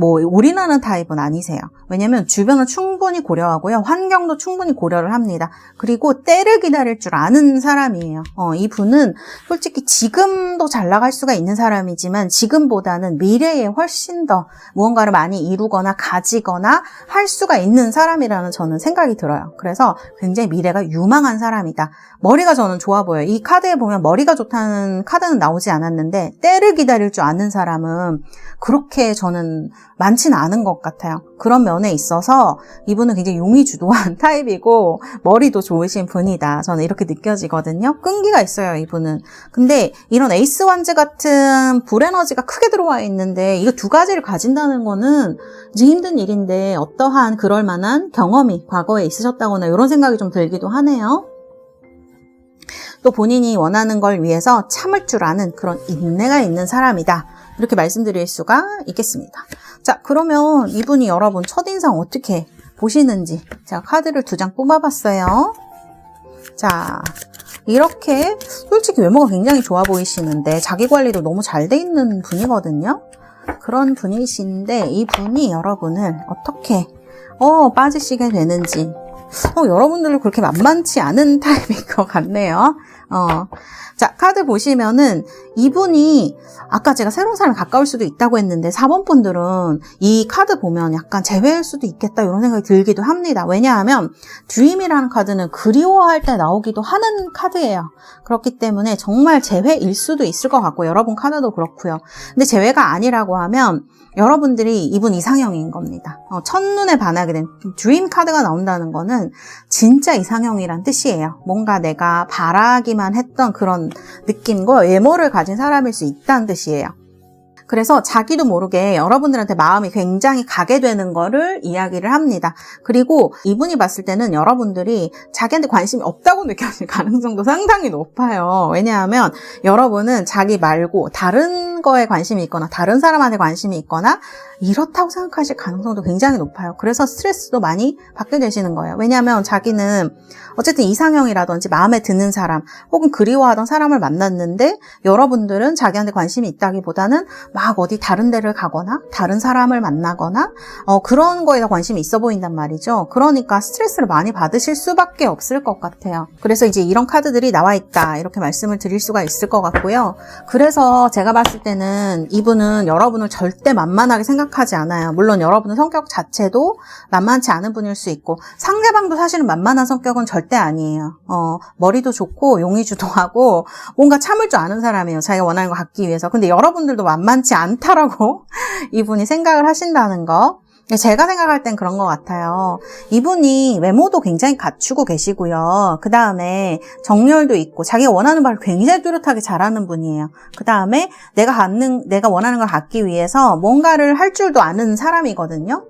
올인하는 타입은 아니세요. 왜냐면 주변을 충분히 고려하고요. 환경도 충분히 고려를 합니다. 그리고 때를 기다릴 줄 아는 사람이에요. 이분은 솔직히 지금도 잘 나갈 수가 있는 사람이지만 지금보다는 미래에 훨씬 더 무언가를 많이 이루거나 가지거나 할 수가 있는 사람이라는 저는 생각이 들어요. 그래서 굉장히 미래가 유망한 사람이다. 머리가 저는 좋아 보여요. 이 카드에 보면 머리가 좋다는 카드는 나오지 않았는데, 때를 기다릴 줄 아는 사람은 그렇게 저는 많지는 않은 것 같아요. 그런 면에 있어서 이분은 굉장히 용의주도한 타입이고 머리도 좋으신 분이다, 저는 이렇게 느껴지거든요. 끈기가 있어요, 이분은. 근데 이런 에이스 완즈 같은 불에너지가 크게 들어와 있는데, 이거 2가지를 가진다는 거는 이제 힘든 일인데, 어떠한 그럴 만한 경험이 과거에 있으셨다거나 이런 생각이 좀 들기도 하네요. 또 본인이 원하는 걸 위해서 참을 줄 아는 그런 인내가 있는 사람이다. 이렇게 말씀드릴 수가 있겠습니다. 자, 그러면 이분이 여러분 첫인상 어떻게 보시는지 제가 카드를 2장 뽑아봤어요. 자, 이렇게 솔직히 외모가 굉장히 좋아 보이시는데 자기관리도 너무 잘 돼 있는 분이거든요. 그런 분이신데 이 분이 여러분을 어떻게 빠지시게 되는지 여러분들은 그렇게 만만치 않은 타입인 것 같네요. 자, 카드 보시면은 이분이 아까 제가 새로운 사람이 가까울 수도 있다고 했는데 4번 분들은 이 카드 보면 약간 재회일 수도 있겠다 이런 생각이 들기도 합니다. 왜냐하면 드림이라는 카드는 그리워할 때 나오기도 하는 카드예요. 그렇기 때문에 정말 재회일 수도 있을 것 같고 여러분 카드도 그렇고요. 근데 재회가 아니라고 하면 여러분들이 이분 이상형인 겁니다. 첫눈에 반하게 된 드림 카드가 나온다는 거는 진짜 이상형이란 뜻이에요. 뭔가 내가 바라기만 했던 그런 느낌과 외모를 가진 사람일 수 있다는 뜻이에요. 그래서 자기도 모르게 여러분들한테 마음이 굉장히 가게 되는 거를 이야기를 합니다. 그리고 이분이 봤을 때는 여러분들이 자기한테 관심이 없다고 느껴질 가능성도 상당히 높아요. 왜냐하면 여러분은 자기 말고 다른 거에 관심이 있거나 다른 사람한테 관심이 있거나 이렇다고 생각하실 가능성도 굉장히 높아요. 그래서 스트레스도 많이 받게 되시는 거예요. 왜냐하면 자기는 어쨌든 이상형이라든지 마음에 드는 사람 혹은 그리워하던 사람을 만났는데 여러분들은 자기한테 관심이 있다기보다는 막 어디 다른 데를 가거나 다른 사람을 만나거나 그런 거에 관심이 있어 보인단 말이죠. 그러니까 스트레스를 많이 받으실 수밖에 없을 것 같아요. 그래서 이제 이런 카드들이 나와 있다 이렇게 말씀을 드릴 수가 있을 것 같고요. 그래서 제가 봤을 때는 이분은 여러분을 절대 만만하게 생각하지 않아요. 물론 여러분의 성격 자체도 만만치 않은 분일 수 있고 상대방도 사실은 만만한 성격은 절대 아니에요. 머리도 좋고 용의주도하고 뭔가 참을 줄 아는 사람이에요. 자기가 원하는 거 갖기 위해서. 근데 여러분들도 만만치 않다라고 이분이 생각을 하신다는 거. 제가 생각할 땐 그런 것 같아요. 이분이 외모도 굉장히 갖추고 계시고요. 그 다음에 정열도 있고 자기가 원하는 바를 굉장히 뚜렷하게 잘하는 분이에요. 그 다음에 내가 원하는 걸 갖기 위해서 뭔가를 할 줄도 아는 사람이거든요.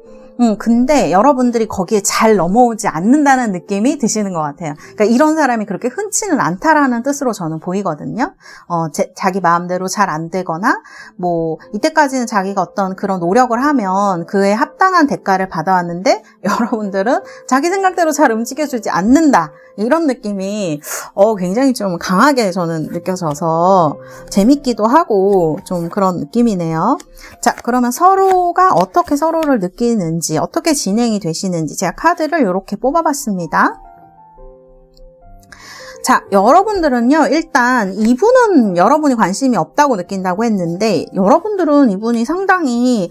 근데 여러분들이 거기에 잘 넘어오지 않는다는 느낌이 드시는 것 같아요. 그러니까 이런 사람이 그렇게 흔치는 않다라는 뜻으로 저는 보이거든요. 자기 마음대로 잘 안 되거나, 이때까지는 자기가 어떤 그런 노력을 하면 그에 합당한 대가를 받아왔는데, 여러분들은 자기 생각대로 잘 움직여주지 않는다. 이런 느낌이, 굉장히 좀 강하게 저는 느껴져서 재밌기도 하고 좀 그런 느낌이네요. 자, 그러면 서로가 어떻게 서로를 느끼는지, 어떻게 진행이 되시는지 제가 카드를 이렇게 뽑아봤습니다. 자, 여러분들은요, 일단 이분은 여러분이 관심이 없다고 느낀다고 했는데 여러분들은 이분이 상당히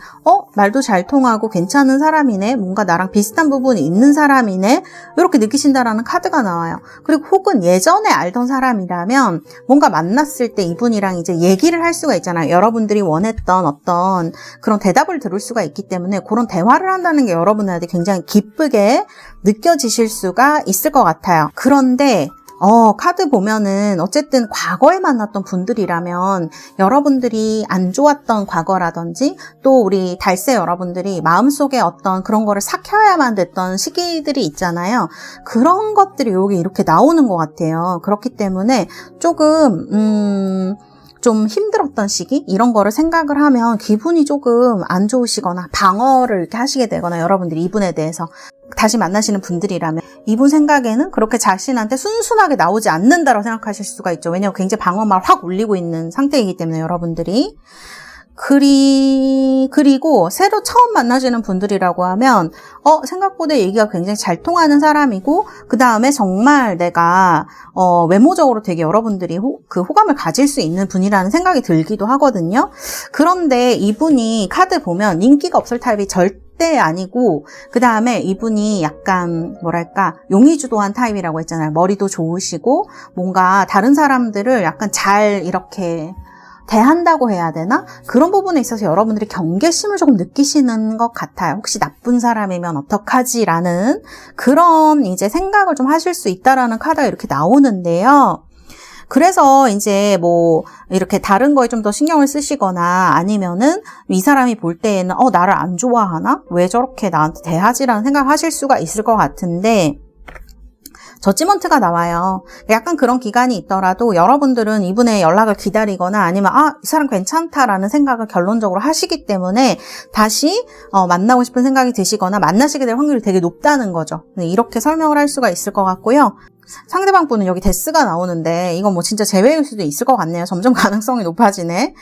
말도 잘 통하고 괜찮은 사람이네, 뭔가 나랑 비슷한 부분이 있는 사람이네 이렇게 느끼신다라는 카드가 나와요. 그리고 혹은 예전에 알던 사람이라면 뭔가 만났을 때 이분이랑 이제 얘기를 할 수가 있잖아요. 여러분들이 원했던 어떤 그런 대답을 들을 수가 있기 때문에 그런 대화를 한다는 게 여러분한테 굉장히 기쁘게 느껴지실 수가 있을 것 같아요. 그런데 카드 보면은 어쨌든 과거에 만났던 분들이라면 여러분들이 안 좋았던 과거라든지 또 우리 달새 여러분들이 마음속에 어떤 그런 거를 삭혀야만 됐던 시기들이 있잖아요. 그런 것들이 여기 이렇게 나오는 것 같아요. 그렇기 때문에 조금 좀 힘들었던 시기 이런 거를 생각을 하면 기분이 조금 안 좋으시거나 방어를 이렇게 하시게 되거나 여러분들이 이분에 대해서 다시 만나시는 분들이라면 이분 생각에는 그렇게 자신한테 순순하게 나오지 않는다라고 생각하실 수가 있죠. 왜냐하면 굉장히 방어막을 확 올리고 있는 상태이기 때문에 여러분들이. 그리고 새로 처음 만나시는 분들이라고 하면 생각보다 얘기가 굉장히 잘 통하는 사람이고 그 다음에 정말 내가 외모적으로 되게 여러분들이 그 호감을 가질 수 있는 분이라는 생각이 들기도 하거든요. 그런데 이분이 카드 보면 인기가 없을 타입이 절대 아니고 그 다음에 이분이 약간 용의주도한 타입이라고 했잖아요. 머리도 좋으시고 뭔가 다른 사람들을 약간 잘 이렇게 대한다고 해야 되나? 그런 부분에 있어서 여러분들이 경계심을 조금 느끼시는 것 같아요. 혹시 나쁜 사람이면 어떡하지라는 그런 이제 생각을 좀 하실 수 있다라는 카드가 이렇게 나오는데요. 그래서 이제 이렇게 다른 거에 좀 더 신경을 쓰시거나 아니면은 이 사람이 볼 때에는 나를 안 좋아하나? 왜 저렇게 나한테 대하지라는 생각을 하실 수가 있을 것 같은데 저지먼트가 나와요. 약간 그런 기간이 있더라도 여러분들은 이분의 연락을 기다리거나 아니면 이 사람 괜찮다라는 생각을 결론적으로 하시기 때문에 다시 만나고 싶은 생각이 드시거나 만나시게 될 확률이 되게 높다는 거죠. 이렇게 설명을 할 수가 있을 것 같고요. 상대방 분은 여기 데스가 나오는데 이건 뭐 진짜 재회일 수도 있을 것 같네요. 점점 가능성이 높아지네.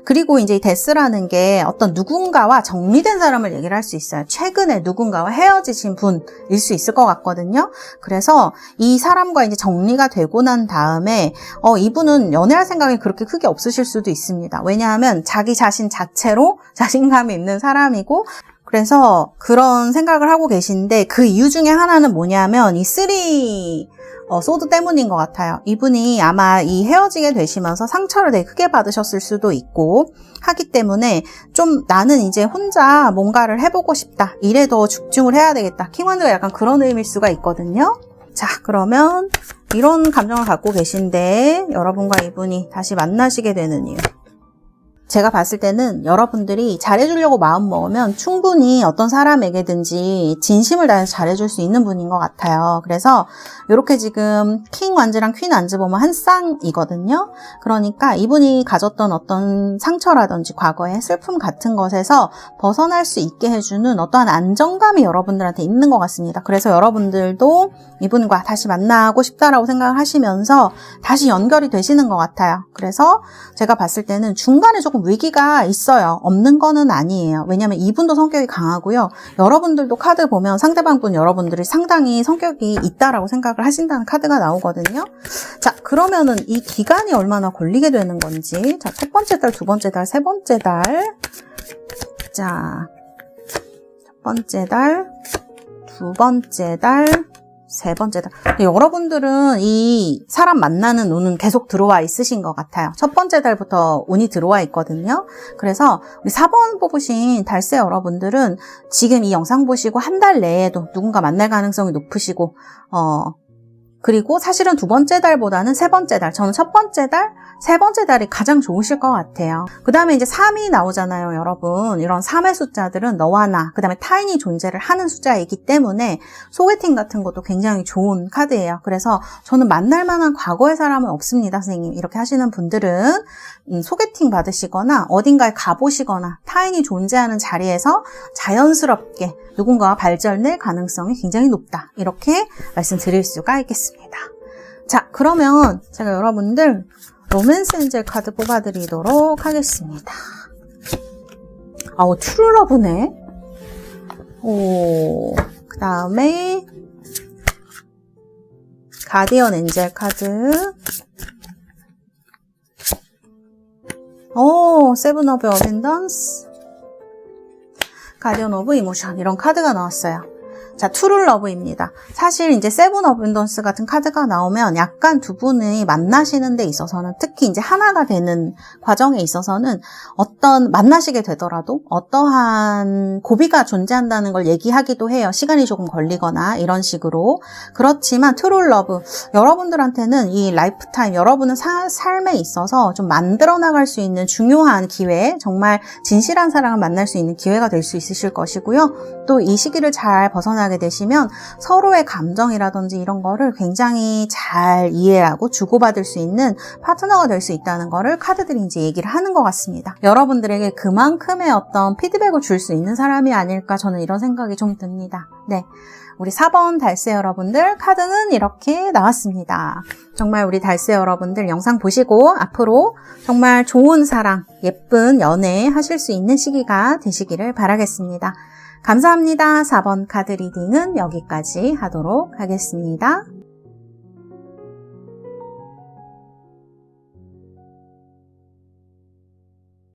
그리고 이제 이 데스라는 게 어떤 누군가와 정리된 사람을 얘기를 할 수 있어요. 최근에 누군가와 헤어지신 분일 수 있을 것 같거든요. 그래서 이 사람과 이제 정리가 되고 난 다음에 이분은 연애할 생각이 그렇게 크게 없으실 수도 있습니다. 왜냐하면 자기 자신 자체로 자신감이 있는 사람이고 그래서 그런 생각을 하고 계신데 그 이유 중에 하나는 뭐냐면 이 3 소드 때문인 것 같아요. 이분이 아마 이 헤어지게 되시면서 상처를 되게 크게 받으셨을 수도 있고 하기 때문에 좀 나는 이제 혼자 뭔가를 해보고 싶다. 일에 더 집중을 해야 되겠다. 킹원드가 약간 그런 의미일 수가 있거든요. 자, 그러면 이런 감정을 갖고 계신데 여러분과 이분이 다시 만나시게 되는 이유. 제가 봤을 때는 여러분들이 잘해주려고 마음 먹으면 충분히 어떤 사람에게든지 진심을 다해서 잘해줄 수 있는 분인 것 같아요. 그래서 이렇게 지금 킹 완즈랑 퀸 완즈 보면 한 쌍이거든요. 그러니까 이분이 가졌던 어떤 상처라든지 과거의 슬픔 같은 것에서 벗어날 수 있게 해주는 어떠한 안정감이 여러분들한테 있는 것 같습니다. 그래서 여러분들도 이분과 다시 만나고 싶다라고 생각을 하시면서 다시 연결이 되시는 것 같아요. 그래서 제가 봤을 때는 중간에 조금 위기가 있어요. 없는 거는 아니에요. 왜냐하면 이분도 성격이 강하고요. 여러분들도 카드 보면 상대방 분 여러분들이 상당히 성격이 있다라고 생각을 하신다는 카드가 나오거든요. 자, 그러면은 이 기간이 얼마나 걸리게 되는 건지. 자, 첫 번째 달, 두 번째 달, 세 번째 달. 자, 첫 번째 달, 두 번째 달, 세 번째 달. 여러분들은 이 사람 만나는 운은 계속 들어와 있으신 것 같아요. 첫 번째 달부터 운이 들어와 있거든요. 그래서 우리 4번 뽑으신 달새 여러분들은 지금 이 영상 보시고 한 달 내에도 누군가 만날 가능성이 높으시고 그리고 사실은 두 번째 달보다는 세 번째 달, 저는 첫 번째 달, 세 번째 달이 가장 좋으실 것 같아요. 그 다음에 이제 3이 나오잖아요, 여러분. 이런 3의 숫자들은 너와 나, 그 다음에 타인이 존재를 하는 숫자이기 때문에 소개팅 같은 것도 굉장히 좋은 카드예요. 그래서 저는 만날 만한 과거의 사람은 없습니다, 선생님. 이렇게 하시는 분들은 소개팅 받으시거나 어딘가에 가보시거나 타인이 존재하는 자리에서 자연스럽게 누군가와 발전될 가능성이 굉장히 높다. 이렇게 말씀드릴 수가 있겠습니다. 자, 그러면 제가 여러분들 로맨스 엔젤 카드 뽑아드리도록 하겠습니다. 트루러브네. 그 다음에 가디언 엔젤 카드. 세븐 오브 어벤던스. 가디언 오브 이모션. 이런 카드가 나왔어요. 자, 트루 러브입니다. 사실 이제 세븐 어벤던스 같은 카드가 나오면 약간 두 분이 만나시는 데 있어서는 특히 이제 하나가 되는 과정에 있어서는 어떤 만나시게 되더라도 어떠한 고비가 존재한다는 걸 얘기하기도 해요. 시간이 조금 걸리거나 이런 식으로. 그렇지만 트루 러브 여러분들한테는 이 라이프타임 여러분은 삶에 있어서 좀 만들어 나갈 수 있는 중요한 기회, 정말 진실한 사랑을 만날 수 있는 기회가 될 수 있으실 것이고요. 또 이 시기를 잘 벗어나게 되시면 서로의 감정이라든지 이런 거를 굉장히 잘 이해하고 주고받을 수 있는 파트너가 될 수 있다는 거를 카드들이 이제 얘기를 하는 것 같습니다. 여러분들에게 그만큼의 어떤 피드백을 줄 수 있는 사람이 아닐까 저는 이런 생각이 좀 듭니다. 네. 우리 4번 달새 여러분들 카드는 이렇게 나왔습니다. 정말 우리 달새 여러분들 영상 보시고 앞으로 정말 좋은 사랑, 예쁜 연애 하실 수 있는 시기가 되시기를 바라겠습니다. 감사합니다. 4번 카드 리딩은 여기까지 하도록 하겠습니다.